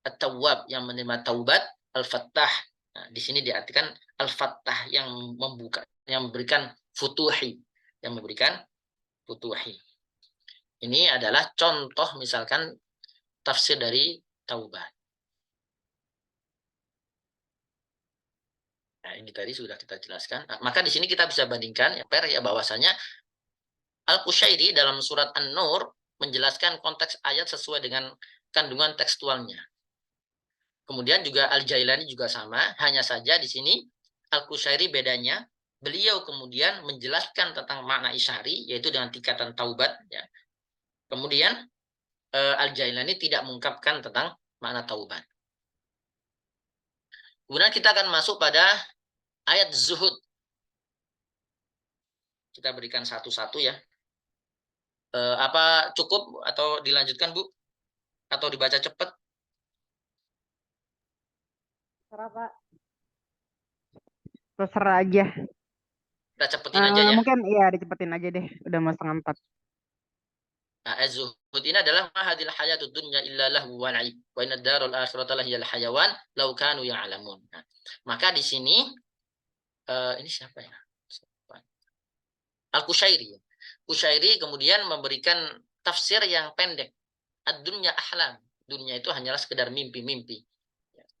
At-Tawwab, yang menerima taubat. Al-Fattah, nah, di sini diartikan Al-Fattah, yang membuka, yang memberikan futuhi, yang memberikan futuhi. Ini adalah contoh misalkan tafsir dari taubat. Nah, ini tadi sudah kita jelaskan. Nah, maka di sini kita bisa bandingkan ya, bahwasanya Al-Qushairi dalam surat An-Nur menjelaskan konteks ayat sesuai dengan kandungan tekstualnya. Kemudian juga Al-Jailani juga sama, hanya saja di sini Al-Qushairi bedanya, beliau kemudian menjelaskan tentang makna isyari, yaitu dengan tingkatan taubat. Ya. Kemudian Al-Jailani tidak mengungkapkan tentang makna taubat. Kemudian kita akan masuk pada ayat zuhud. Kita berikan satu-satu ya. Apa cukup atau dilanjutkan, Bu? Atau dibaca cepat? Terserah, Pak. Terserah aja. Kita cepetin aja ya. Mungkin iya dicepetin aja deh. Udah mau 3:30. Nah, az-zuhud ini adalah mahadil hayatud dunya illa lahu wa na'ib wa inna darul akhirata lahiyal hayawan law kanu ya'lamun. Nah, maka di sini ini siapa ya? Al-Qushairi. Qushairi kemudian memberikan tafsir yang pendek. Ad-dunya ahlam. Dunia itu hanyalah sekedar mimpi-mimpi.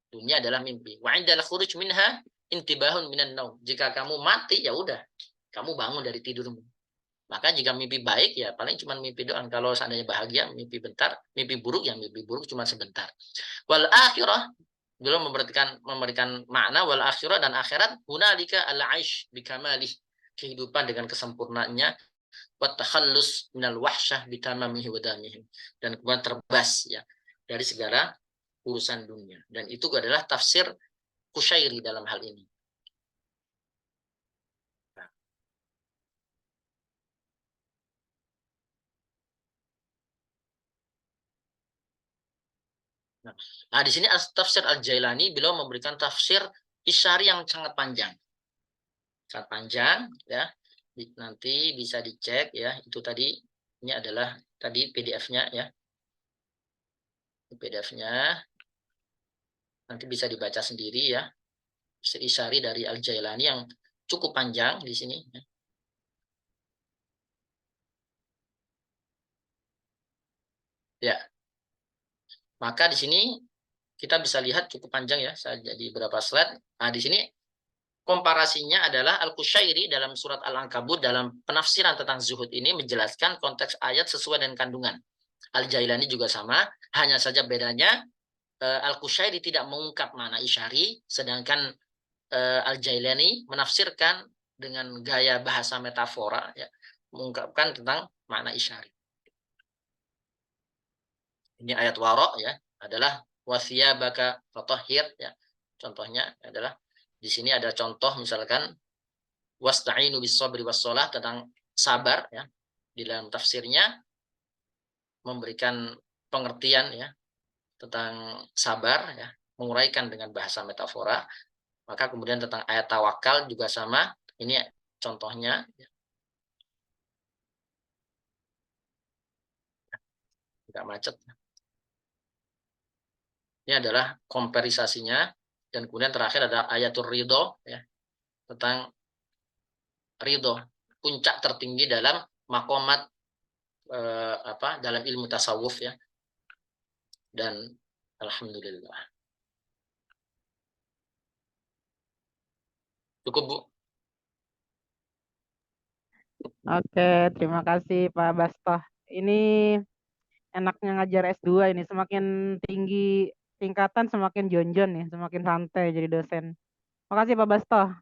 Dunia adalah mimpi. Wa indal khuruj minha intibahun minan naum. Jika kamu mati ya udah, kamu bangun dari tidurmu. Maka jika mimpi baik ya paling cuma mimpi doang. Kalau seandainya bahagia mimpi bentar, mimpi buruk ya mimpi buruk cuma sebentar. Wal akhirah belum memberikan makna wal akhirah dan akhirat hunalika al-aish bikamalih. Kehidupan dengan kesempurnaannya wa takhallus minal wahsyah bitamamihi wa damihim. Dan kemudian terbebas ya dari segala urusan dunia. Dan itu adalah tafsir Qushairi dalam hal ini. Nah, di sini tafsir Al-Jailani beliau memberikan tafsir isyari yang sangat panjang. Sangat panjang ya. Nanti bisa dicek ya. Itu tadi ini adalah tadi PDF-nya ya. PDF-nya nanti bisa dibaca sendiri ya. Tafsir isyari dari Al-Jailani yang cukup panjang di sini ya. Ya. Maka di sini kita bisa lihat cukup panjang ya, jadi beberapa slide. Nah, di sini komparasinya adalah Al-Qushairi dalam surat Al-Ankabut dalam penafsiran tentang zuhud ini menjelaskan konteks ayat sesuai dengan kandungan. Al-Jailani juga sama, hanya saja bedanya Al-Qushairi tidak mengungkap makna isyari, sedangkan Al-Jailani menafsirkan dengan gaya bahasa metafora, ya, mengungkapkan tentang makna isyari. Ini ayat Wara ya, adalah wasiyabaka fatahhir ya. Contohnya adalah di sini ada contoh misalkan wasta'inu bis-sabri was-shalah tentang sabar ya. Di dalam tafsirnya memberikan pengertian ya tentang sabar ya, menguraikan dengan bahasa metafora. Maka kemudian tentang ayat tawakal juga sama. Ini contohnya ya. Enggak macet. Ini adalah komparisinya, dan kemudian terakhir ada ayatul ridho ya, tentang ridho, puncak tertinggi dalam makomat dalam ilmu tasawuf ya. Dan alhamdulillah. Cukup, Bu. Oke, terima kasih Pak Bastoh. Ini enaknya ngajar S2 ini, semakin tinggi tingkatan semakin jonjon ya, semakin santai jadi dosen. Makasih Pak Bastoh.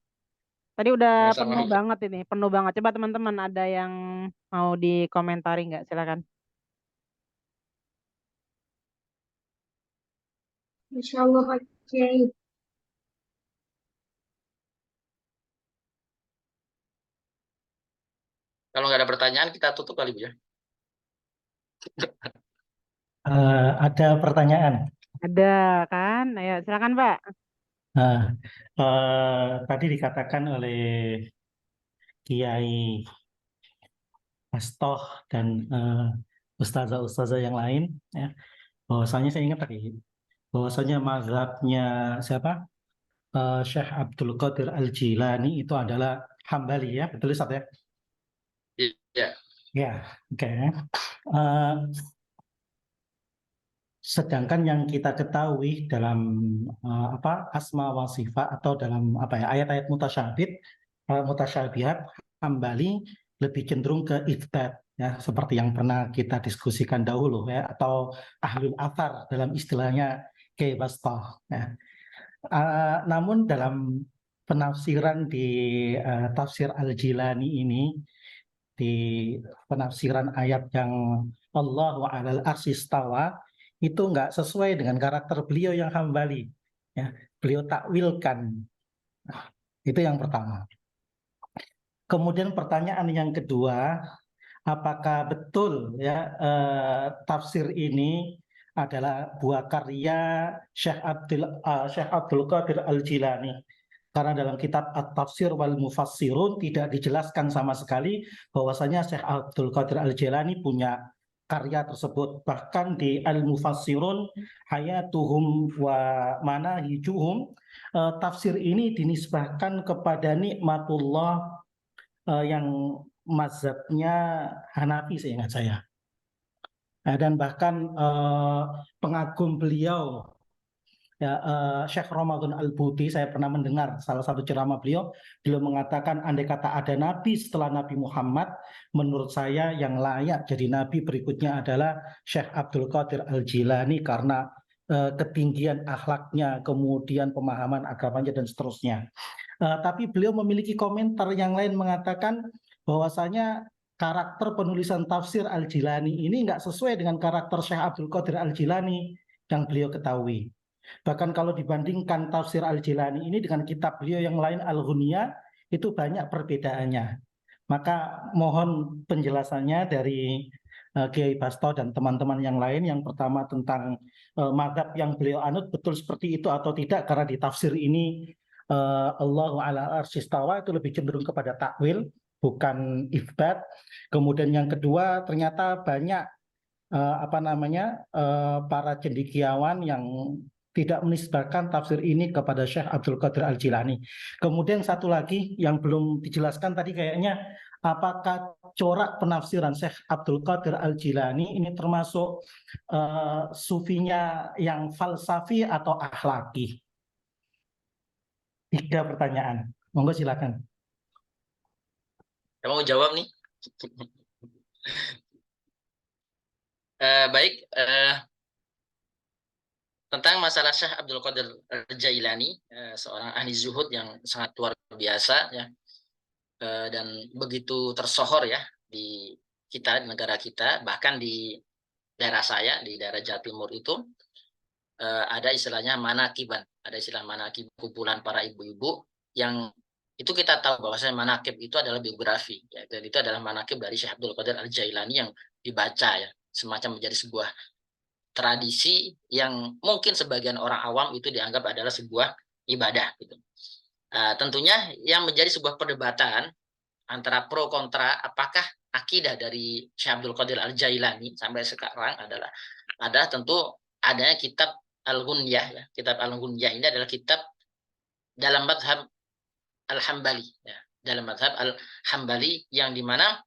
Tadi udah Sama-sama. penuh banget ini, penuh banget. Coba teman-teman ada yang mau dikomentari nggak? Silakan. Masya Allah, Pak Kiai. Kalau nggak ada pertanyaan kita tutup kali, Bu ya. Ada pertanyaan. Ada kan? Ayo silakan Pak. Tadi dikatakan oleh Kiai Bastoh dan ustazah-ustazah yang lain, ya, bahwasanya saya ingat tadi, bahwasanya mazhabnya siapa? Syekh Abdul Qadir Al-Jilani itu adalah Hambali ya, betul Ustaz ya? Iya. Ya, oke. Sedangkan yang kita ketahui dalam asma wa sifat atau dalam ayat-ayat mutasyabihat Hambali lebih cenderung ke itsbat, ya, seperti yang pernah kita diskusikan dahulu, ya, atau ahlul athar dalam istilahnya Kiai Bastah. Ya. Namun dalam penafsiran di tafsir Al-Jilani ini, di penafsiran ayat yang Allahu 'alal arsy istawa, itu nggak sesuai dengan karakter beliau yang hambali. Ya, beliau takwilkan. Nah, itu yang pertama. Kemudian pertanyaan yang kedua, apakah betul ya tafsir ini adalah buah karya Syekh Abdul Qadir Al-Jilani? Karena dalam kitab At-Tafsir wal Mufassirun tidak dijelaskan sama sekali bahwasanya Syekh Abdul Qadir Al-Jilani punya karya tersebut. Bahkan di Al-Mufassirun hayatuhum wa manahijuhum, tafsir ini dinisbahkan kepada nikmatullah yang mazhabnya Hanafi seingat saya. Dan bahkan pengagum beliau, ya, Syekh Ramadan Al-Buti, saya pernah mendengar salah satu ceramah beliau mengatakan andai kata ada nabi setelah Nabi Muhammad, menurut saya yang layak jadi nabi berikutnya adalah Syekh Abdul Qadir Al-Jilani karena ketinggian akhlaknya, kemudian pemahaman agamanya dan seterusnya. Tapi beliau memiliki komentar yang lain mengatakan bahwasanya karakter penulisan tafsir Al-Jilani ini nggak sesuai dengan karakter Syekh Abdul Qadir Al-Jilani yang beliau ketahui. Bahkan kalau dibandingkan tafsir Al-Jilani ini dengan kitab beliau yang lain Al-Ghunyah, itu banyak perbedaannya. Maka mohon penjelasannya dari Kiai Basto dan teman-teman yang lain. Yang pertama tentang mazhab yang beliau anut betul seperti itu atau tidak, karena di tafsir ini Allahu 'ala arsy istawa itu lebih cenderung kepada takwil, bukan itsbat. Kemudian yang kedua, ternyata banyak para cendekiawan yang tidak menisbahkan tafsir ini kepada Syekh Abdul Qadir Al-Jilani. Kemudian satu lagi yang belum dijelaskan tadi kayaknya, apakah corak penafsiran Syekh Abdul Qadir Al-Jilani ini termasuk sufinya yang falsafi atau akhlaki? 3 pertanyaan. Monggo silakan. Kamu mau jawab nih? Baik, tentang masalah Syekh Abdul Qadir Al-Jailani, seorang ahli zuhud yang sangat luar biasa, ya, dan begitu tersohor ya di kita, di negara kita, bahkan di daerah saya, di daerah Jawa Timur itu ada istilahnya manakiban, ada istilah manakib, kumpulan para ibu-ibu yang itu kita tahu bahwasanya manakib itu adalah biografi, ya, dan itu adalah manakib dari Syekh Abdul Qadir Al-Jailani yang dibaca, ya, semacam menjadi sebuah tradisi yang mungkin sebagian orang awam itu dianggap adalah sebuah ibadah, gitu. Tentunya yang menjadi sebuah perdebatan antara pro kontra apakah akidah dari Syekh Abdul Qadir Al-Jailani sampai sekarang adalah tentu adanya kitab Al-Ghunyah, ya. Kitab Al-Ghunyah ini adalah kitab dalam mazhab Al-Hambali, ya. Dalam mazhab Al-Hambali yang dimana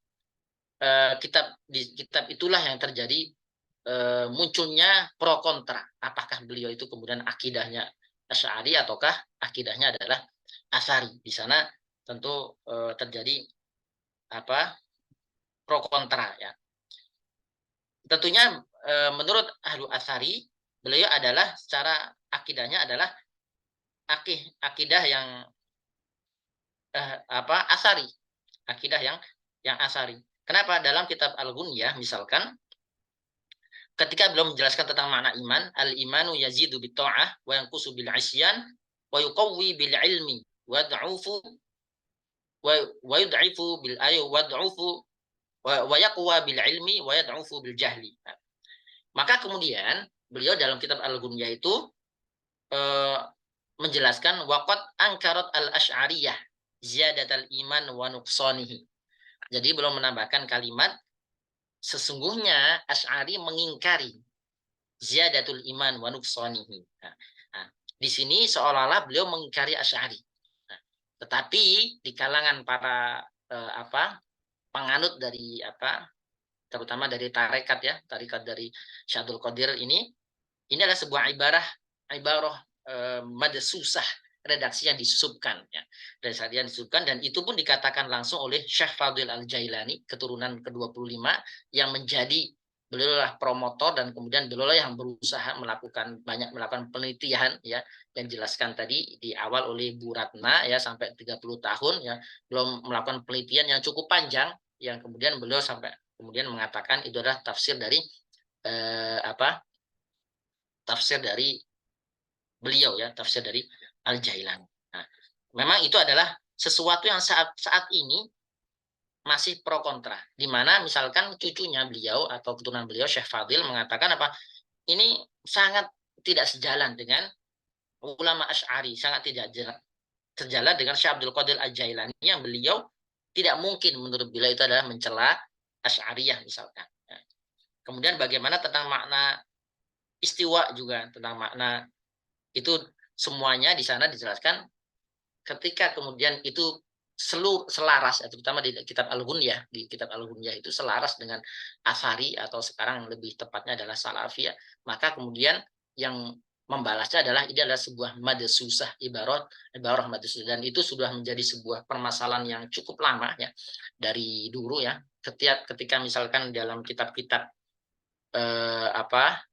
di kitab itulah yang terjadi munculnya pro kontra. Apakah beliau itu kemudian akidahnya Asy'ari ataukah akidahnya adalah Asy'ari? Di sana tentu terjadi pro kontra, ya. Tentunya menurut ahlu Asy'ari, beliau adalah secara akidahnya adalah akidah yang Asy'ari, akidah yang Asy'ari. Kenapa? Dalam kitab Al-Ghunyah misalkan, ketika belum menjelaskan tentang makna iman, al-imanu yazidu bitta'ah wa yanqusu bil 'isyan wa yuqawwi bil 'ilmi wa yud'ifu bil wa yaqwa bil 'ilmi wa yad'ufu bil jahli. Maka kemudian beliau dalam kitab Al-Ghunyah itu menjelaskan waqad ankarat al-asy'ariyah ziyadatal iman wa nuqsanihi. Jadi belum menambahkan kalimat sesungguhnya Asy'ari mengingkari ziyadatul iman wa nuqsanihi. Di sini seolah-olah beliau mengingkari Asy'ari. Tetapi di kalangan para penganut dari terutama dari tarekat, ya, tarekat dari Syekh Abdul Qadir ini adalah sebuah ibarah madsusah, redaksi yang disusupkan ya. Redaksi yang disusupkan, dan itu pun dikatakan langsung oleh Syekh Fadil Al-Jailani, keturunan ke-25, yang menjadi beliau lah promotor, dan kemudian beliau yang berusaha melakukan penelitian ya, yang dijelaskan tadi di awal oleh Bu Ratna ya, sampai 30 tahun ya, belum melakukan penelitian yang cukup panjang, yang kemudian beliau sampai kemudian mengatakan itu adalah tafsir dari tafsir dari beliau ya, tafsir dari Al-Jailani. Nah, memang itu adalah sesuatu yang saat ini masih pro kontra, di mana misalkan cucunya beliau atau keturunan beliau Syekh Fadil mengatakan apa, ini sangat tidak sejalan dengan ulama Asy'ari, sangat tidak sejalan dengan Syekh Abdul Qadir Al-Jailani, yang beliau tidak mungkin menurut beliau itu adalah mencela Asy'ariyah misalkan. Nah, kemudian bagaimana tentang makna istiwa juga, tentang makna itu semuanya di sana dijelaskan ketika kemudian itu selaras, terutama di kitab Al-Ghunyah, di kitab Al-Ghunyah itu selaras dengan Athari, atau sekarang lebih tepatnya adalah Salafiyah, maka kemudian yang membalasnya adalah ini adalah sebuah madsusah, ibarah madsusah, dan itu sudah menjadi sebuah permasalahan yang cukup lama ya, dari dulu ya, ketika misalkan dalam kitab-kitab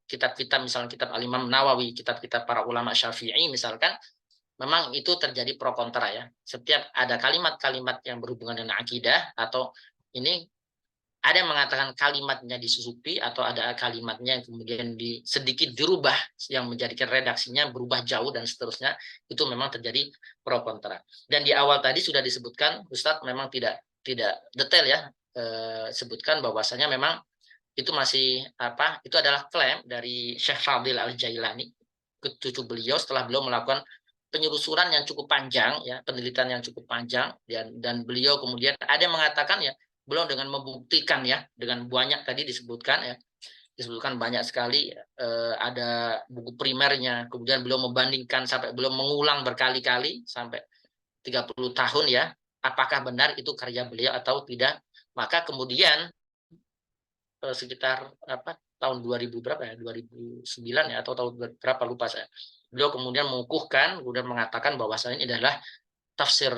kitab-kitab misalnya kitab Al-Imam Nawawi, kitab-kitab para ulama Syafi'i misalkan, memang itu terjadi pro kontra ya. Setiap ada kalimat-kalimat yang berhubungan dengan akidah, atau ini ada yang mengatakan kalimatnya disusupi, atau ada kalimatnya yang kemudian sedikit dirubah, yang menjadikan redaksinya berubah jauh dan seterusnya, itu memang terjadi pro kontra. Dan di awal tadi sudah disebutkan, Ustadz memang tidak detail ya, sebutkan bahwasanya memang itu masih itu adalah klaim dari Syekh Fadil Al-Jailani, cucu beliau, setelah beliau melakukan penelusuran yang cukup panjang ya, penelitian yang cukup panjang, dan beliau kemudian ada yang mengatakan ya, beliau dengan membuktikan ya, dengan banyak tadi disebutkan banyak sekali, ada buku primernya, kemudian beliau membandingkan sampai beliau mengulang berkali-kali sampai 30 tahun ya, apakah benar itu karya beliau atau tidak. Maka kemudian sekitar tahun 2000 berapa ya, 2009 ya, atau tahun berapa lupa saya, beliau kemudian mengukuhkan, kemudian mengatakan bahwasanya ini adalah tafsir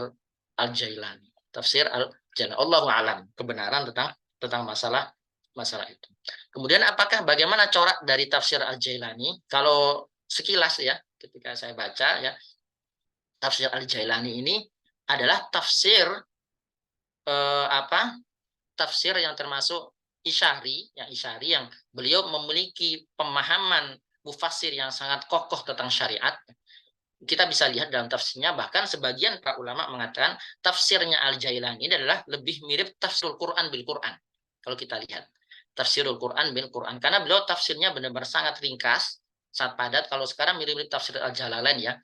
Al-Jailani, tafsir Al-Jailani. Allahu a'lam kebenaran tentang masalah itu. Kemudian bagaimana corak dari tafsir Al-Jailani? Kalau sekilas ya, ketika saya baca ya, tafsir Al-Jailani ini adalah tafsir tafsir yang termasuk Isyari yang beliau memiliki pemahaman mufassir yang sangat kokoh tentang syariat. Kita bisa lihat dalam tafsirnya, bahkan sebagian para ulama mengatakan tafsirnya Al-Jailani ini adalah lebih mirip tafsirul Quran bil Quran. Kalau kita lihat tafsirul Quran bil Quran, karena beliau tafsirnya benar-benar sangat ringkas, sangat padat. Kalau sekarang mirip-mirip tafsir Al-Jalalain ya,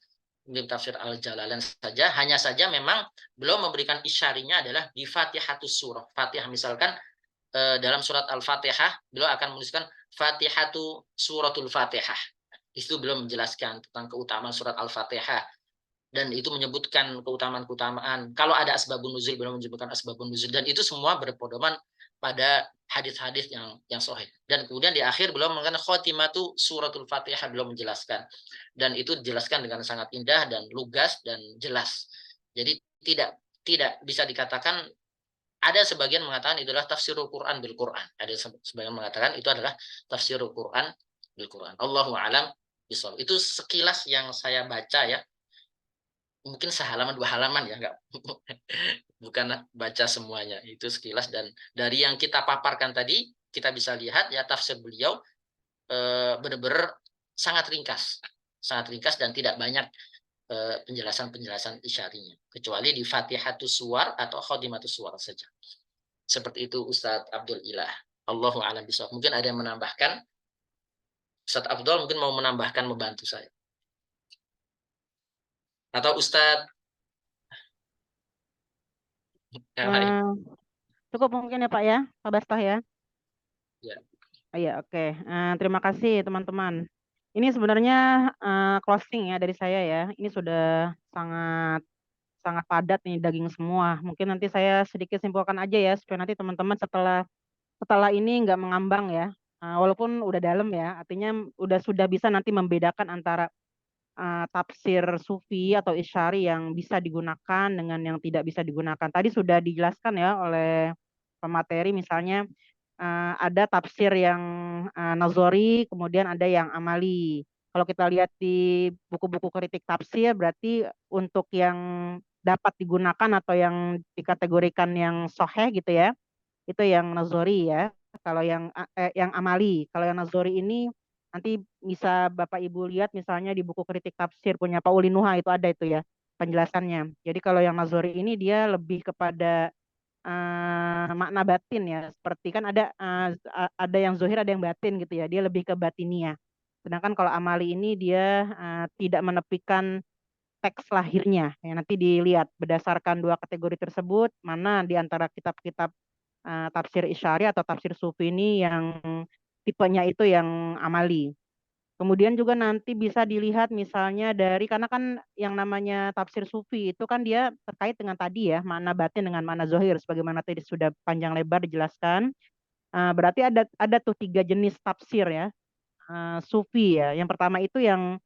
mirip tafsir Al-Jalalain saja, hanya saja memang beliau memberikan isyarinya adalah di Fatihatus surah. Fatihah misalkan, dalam surat Al-Fatihah beliau akan menuliskan Fatihatu suratul Fatihah. Itu beliau menjelaskan tentang keutamaan surat Al-Fatihah, dan itu menyebutkan keutamaan. Kalau ada asbabun nuzul, beliau menyebutkan asbabun nuzul, dan itu semua berpedoman pada hadis-hadis yang sahih. Dan kemudian di akhir beliau mengatakan khotimatu suratul Fatihah, beliau menjelaskan, dan itu dijelaskan dengan sangat indah dan lugas dan jelas. Jadi tidak bisa dikatakan. Ada sebagian mengatakan itu adalah tafsirul Quran bil Quran. Ada sebagian mengatakan itu adalah tafsirul Quran bil Quran. Allahu a'lam bishawab. Itu sekilas yang saya baca ya. Mungkin sehalaman 2 halaman ya, enggak. Bukan baca semuanya. Itu sekilas, dan dari yang kita paparkan tadi kita bisa lihat ya, tafsir beliau benar-benar sangat ringkas dan tidak banyak penjelasan isyarinya, kecuali di Fatihatus Suwar atau Khotimatus Suwar saja. Seperti itu Ustadz Abdul Ilah. Allahu a'lam bishawab. Mungkin ada yang menambahkan. Ustadz Abdul mungkin mau menambahkan, membantu saya. Atau Ustadz yang lain. Cukup mungkin ya Pak ya, Pak Bastah ya. Ya. Iya, oke. Terima kasih teman-teman. Ini sebenarnya closing ya dari saya ya. Ini sudah sangat padat nih, daging semua. Mungkin nanti saya sedikit simpulkan aja ya, supaya nanti teman-teman setelah ini nggak mengambang ya. Walaupun udah dalam ya, artinya sudah bisa nanti membedakan antara tafsir sufi atau isyari yang bisa digunakan dengan yang tidak bisa digunakan. Tadi sudah dijelaskan ya oleh pemateri, misalnya ada tafsir yang nazori, kemudian ada yang amali. Kalau kita lihat di buku-buku kritik tafsir, berarti untuk yang dapat digunakan atau yang dikategorikan yang soheh gitu ya, itu yang nazori ya. Kalau yang amali, kalau yang nazori ini nanti bisa Bapak Ibu lihat misalnya di buku kritik tafsir punya Pak Uli Nuha, itu ada itu ya penjelasannya. Jadi kalau yang nazori ini dia lebih kepada makna batin ya, seperti kan ada yang zohir ada yang batin gitu ya, dia lebih ke batinia. Sedangkan kalau amali ini dia tidak menepikan teks lahirnya ya, nanti dilihat berdasarkan dua kategori tersebut mana di antara kitab-kitab tafsir isyari atau tafsir sufi ini yang tipenya itu yang amali. Kemudian juga nanti bisa dilihat misalnya dari, karena kan yang namanya tafsir sufi itu kan dia terkait dengan tadi ya, makna batin dengan makna zohir, sebagaimana tadi sudah panjang lebar dijelaskan. Berarti ada tuh 3 jenis tafsir ya, sufi ya. Yang pertama itu yang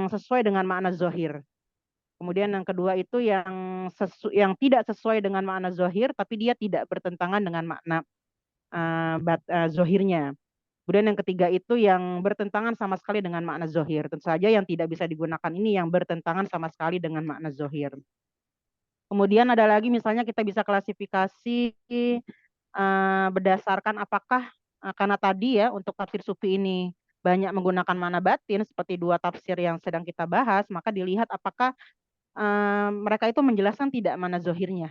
sesuai dengan makna zohir. Kemudian yang kedua itu yang tidak sesuai dengan makna zohir, tapi dia tidak bertentangan dengan makna zohirnya. Kemudian yang ketiga itu yang bertentangan sama sekali dengan makna zohir. Tentu saja yang tidak bisa digunakan ini yang bertentangan sama sekali dengan makna zohir. Kemudian ada lagi misalnya kita bisa klasifikasi berdasarkan apakah karena tadi ya untuk tafsir sufi ini banyak menggunakan makna batin seperti 2 tafsir yang sedang kita bahas, maka dilihat apakah mereka itu menjelaskan tidak makna zohirnya.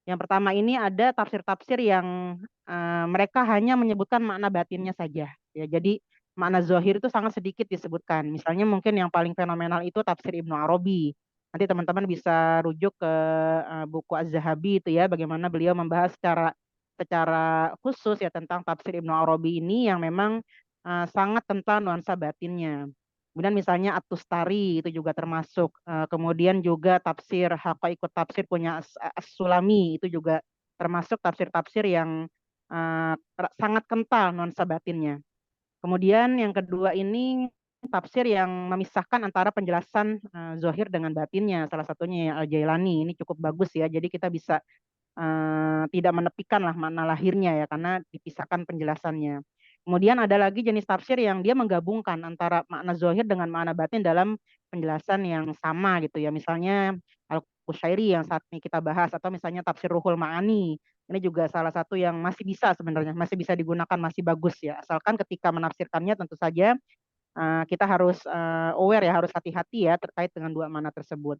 Yang pertama ini ada tafsir-tafsir yang mereka hanya menyebutkan makna batinnya saja. Ya, jadi makna zohir itu sangat sedikit disebutkan. Misalnya mungkin yang paling fenomenal itu tafsir Ibnu Arabi. Nanti teman-teman bisa rujuk ke buku Az-Zahabi itu ya, bagaimana beliau membahas secara khusus ya tentang tafsir Ibnu Arabi ini yang memang sangat tentang nuansa batinnya. Kemudian misalnya At-Tustari itu juga termasuk. Kemudian juga tafsir Haqaiqut Tafsir punya As-Sulami itu juga termasuk tafsir-tafsir yang sangat kental nuansa batinnya. Kemudian yang kedua ini tafsir yang memisahkan antara penjelasan zohir dengan batinnya. Salah satunya yang Al-Jailani ini cukup bagus ya. Jadi kita bisa tidak menepikan lah makna lahirnya ya karena dipisahkan penjelasannya. Kemudian ada lagi jenis tafsir yang dia menggabungkan antara makna zohir dengan makna batin dalam penjelasan yang sama gitu ya. Misalnya Al-Qushairi yang saat ini kita bahas, atau misalnya tafsir Ruhul Ma'ani. Ini juga salah satu yang masih bisa sebenarnya, masih bisa digunakan, masih bagus ya. Asalkan ketika menafsirkannya tentu saja kita harus aware ya, harus hati-hati ya terkait dengan 2 makna tersebut.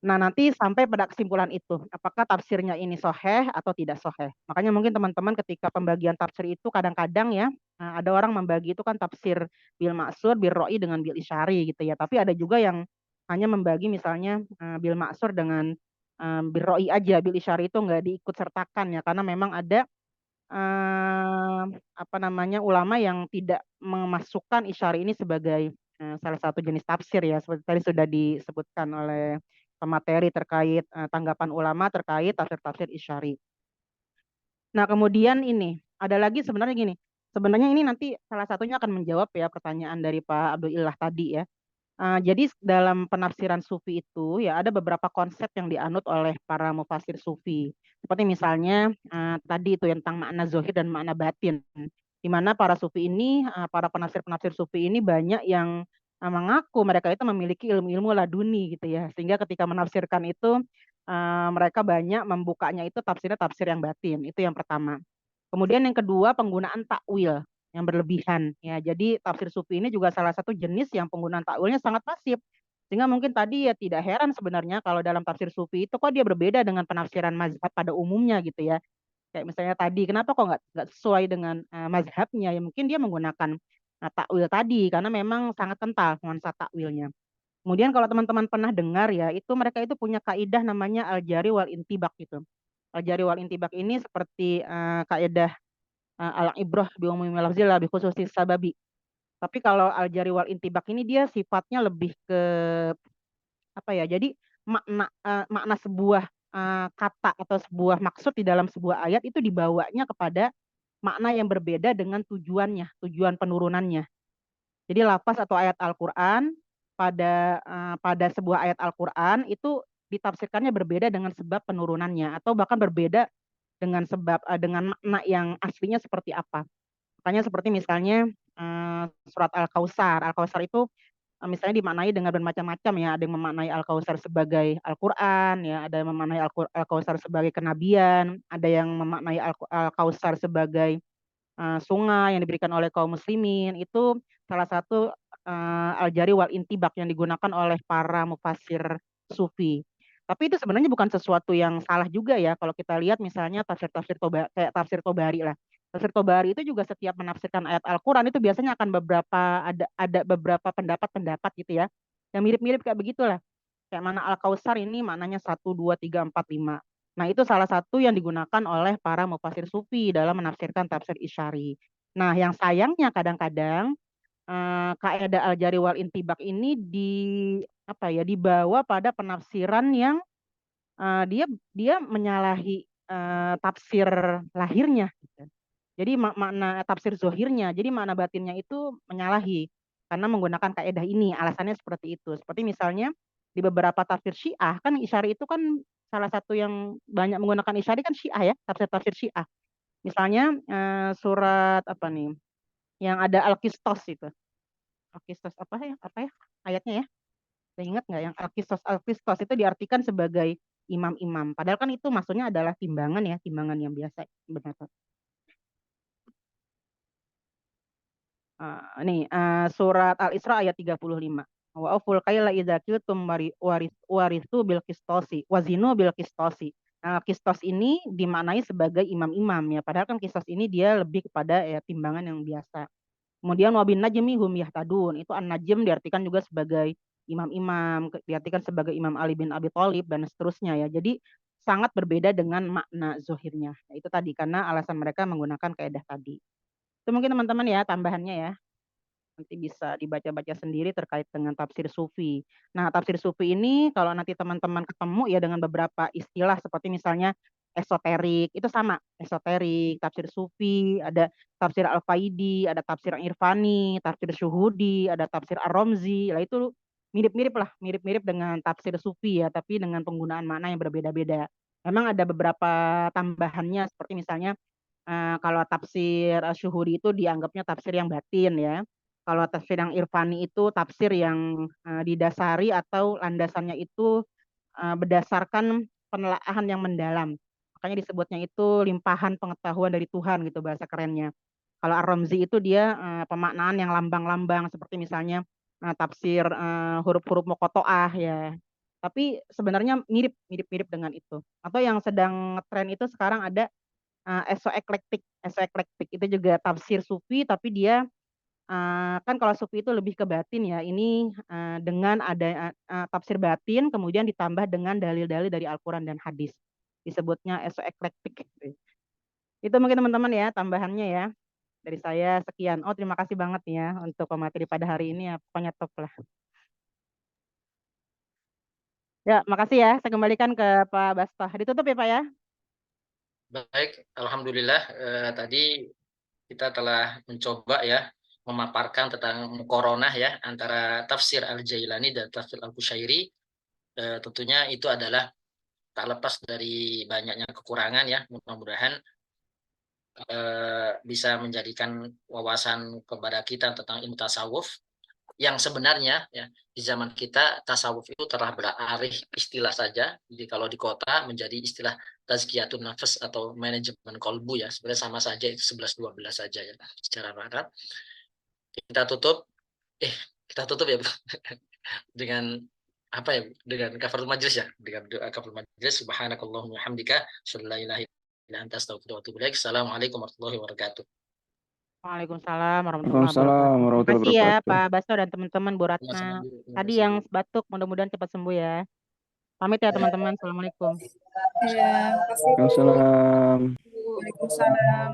Nah, nanti sampai pada kesimpulan itu, apakah tafsirnya ini soheh atau tidak soheh. Makanya mungkin teman-teman ketika pembagian tafsir itu kadang-kadang ya, ada orang membagi itu kan tafsir bil maksur, bil ro'i dengan bil isyari gitu ya. Tapi ada juga yang hanya membagi misalnya bil maksur dengan bil ro'i aja, bil isyari itu nggak diikut sertakan ya, karena memang ada ulama yang tidak memasukkan isyari ini sebagai salah satu jenis tafsir ya, seperti tadi sudah disebutkan oleh pemateri terkait tanggapan ulama terkait tafsir-tafsir isyari. Nah, kemudian ini ada lagi sebenarnya gini. Sebenarnya ini nanti salah satunya akan menjawab ya pertanyaan dari Pak Abdul Ilah tadi ya. Jadi dalam penafsiran sufi itu ya ada beberapa konsep yang dianut oleh para mufasir sufi. Seperti misalnya tadi itu tentang makna zohir dan makna batin. Di mana para sufi ini, para penafsir-penafsir sufi ini banyak yang mengaku mereka itu memiliki ilmu-ilmu laduni gitu ya. Sehingga ketika menafsirkan itu mereka banyak membukanya itu tafsirnya tafsir yang batin. Itu yang pertama. Kemudian yang kedua penggunaan takwil yang berlebihan ya. Jadi tafsir sufi ini juga salah satu jenis yang penggunaan takwilnya sangat masif. Sehingga mungkin tadi ya tidak heran sebenarnya kalau dalam tafsir sufi itu kok dia berbeda dengan penafsiran mazhab pada umumnya gitu ya. Kayak misalnya tadi kenapa kok nggak sesuai dengan mazhabnya ya, mungkin dia menggunakan takwil tadi karena memang sangat kental nuansa takwilnya. Kemudian kalau teman-teman pernah dengar ya, itu mereka itu punya kaidah namanya al-jari wal intibak gitu. Al-jari wal intibak ini seperti kaidah al-ibrah bi umumil lafzil la bi khususis sababi. Tapi kalau al-jari wal intibak ini dia sifatnya lebih ke apa ya? Jadi makna sebuah kata atau sebuah maksud di dalam sebuah ayat itu dibawanya kepada makna yang berbeda dengan tujuannya, tujuan penurunannya. Jadi lafaz atau ayat Al-Qur'an pada sebuah ayat Al-Qur'an itu ditafsirkannya berbeda dengan sebab penurunannya atau bahkan berbeda dengan makna yang aslinya seperti apa. Makanya seperti misalnya surat Al-Kautsar. Al-Kautsar itu misalnya dimaknai dengan bermacam-macam ya. Ada yang memaknai Al-Kautsar sebagai Al-Qur'an ya, ada yang memaknai Al-Kautsar sebagai kenabian, ada yang memaknai Al-Kautsar sebagai sungai yang diberikan oleh kaum muslimin. Itu salah satu al-jari wal intibak yang digunakan oleh para mufassir sufi. Tapi itu sebenarnya bukan sesuatu yang salah juga ya kalau kita lihat misalnya kayak tafsir Tobari lah. Tafsir Tobari itu juga setiap menafsirkan ayat Al-Qur'an itu biasanya akan ada beberapa pendapat-pendapat gitu ya. Yang mirip-mirip kayak begitulah. Kayak mana Al-Kautsar ini maknanya 1 2 3 4 5. Nah, itu salah satu yang digunakan oleh para mufassir sufi dalam menafsirkan tafsir Isyari. Nah, yang sayangnya kadang-kadang kaidah al-jari wal intibak ini dibawa pada penafsiran yang dia dia menyalahi tafsir lahirnya gitu. Jadi makna tafsir zohirnya, jadi makna batinnya itu menyalahi karena menggunakan kaidah ini. Alasannya seperti itu. Seperti misalnya di beberapa tafsir Syiah kan Isyari itu kan salah satu yang banyak menggunakan Isyari kan Syiah ya, tafsir Syiah. Misalnya surat apa nih? Yang ada Al-Qistos itu. Al-Qistos apa ya? Ayatnya ya? Saya ingat nggak yang Al-Qistos itu diartikan sebagai imam-imam. Padahal kan itu maksudnya adalah timbangan ya, timbangan yang biasa. Benar. Surat Al-Isra ayat 35. Wa auful kaila idza qiltum warithu bil qistosi wazinu bil qistosi. Nah, kistos ini dimaknai sebagai imam-imam ya. Padahal kan kistos ini dia lebih kepada ya timbangan yang biasa. Kemudian wabin najmi hum yahtadun. Itu an-najm diartikan juga sebagai imam-imam, diartikan sebagai Imam Ali bin Abi Thalib dan seterusnya ya. Jadi sangat berbeda dengan makna zohirnya. Nah, itu tadi karena alasan mereka menggunakan kaidah tadi. Itu mungkin teman-teman ya tambahannya ya. Nanti bisa dibaca-baca sendiri terkait dengan tafsir sufi. Nah, tafsir sufi ini kalau nanti teman-teman ketemu ya dengan beberapa istilah seperti misalnya esoterik, itu sama, esoterik, tafsir sufi, ada tafsir al-Faidi, ada tafsir irfani, tafsir syuhudi, ada tafsir ar-Romzi. Lah itu mirip-mirip lah, mirip-mirip dengan tafsir sufi ya, tapi dengan penggunaan makna yang berbeda-beda. Memang ada beberapa tambahannya seperti misalnya kalau tafsir syuhudi itu dianggapnya tafsir yang batin ya. Kalau tafsir yang irfani itu tafsir yang didasari atau landasannya itu berdasarkan penelaahan yang mendalam. Makanya disebutnya itu limpahan pengetahuan dari Tuhan gitu bahasa kerennya. Kalau Ar-Ramzi itu dia pemaknaan yang lambang-lambang seperti misalnya tafsir huruf-huruf muqatta'ah ya. Tapi sebenarnya mirip-mirip dengan itu. Atau yang sedang tren itu sekarang ada esoeklektik. Esoeklektik itu juga tafsir sufi tapi dia kan kalau sufi itu lebih ke batin ya. Ini dengan ada tafsir batin kemudian ditambah dengan dalil-dalil dari Al-Qur'an dan hadis. Disebutnya esoeklektik. Itu mungkin teman-teman ya tambahannya ya. Dari saya sekian. Oh, terima kasih banget ya untuk pemateri pada hari ini ya. Pokoknya top lah. Ya, makasih ya. Saya kembalikan ke Pak Bastah. Ditutup ya, Pak ya. Baik, alhamdulillah tadi kita telah mencoba ya memaparkan tentang muqaronah ya antara tafsir Al-Jailani dan tafsir Al-Qushairi. Tentunya itu adalah tak lepas dari banyaknya kekurangan ya. Mudah-mudahan bisa menjadikan wawasan kepada kita tentang ilmu tasawuf yang sebenarnya ya di zaman kita tasawuf itu telah beralih istilah saja. Jadi kalau di kota menjadi istilah tazkiyatun nafas atau manajemen kolbu ya. Sebenarnya sama saja itu 11-12 saja ya secara rata. Kita tutup ya dengan apa ya dengan kafaratul majlis ya dengan doa kafaratul majlis subhanakallahumma hamdika sallallahu Assalamualaikum warahmatullahi wabarakatuh. Waalaikumsalam warahmatullahi wabarakatuh. Terima kasih ya Pak Basto dan teman-teman Bu Ratna. Tadi yang batuk mudah-mudahan cepat sembuh ya. Pamit ya teman-teman. Assalamualaikum. Ya, makasih Bu. Waalaikumsalam. Waalaikumsalam.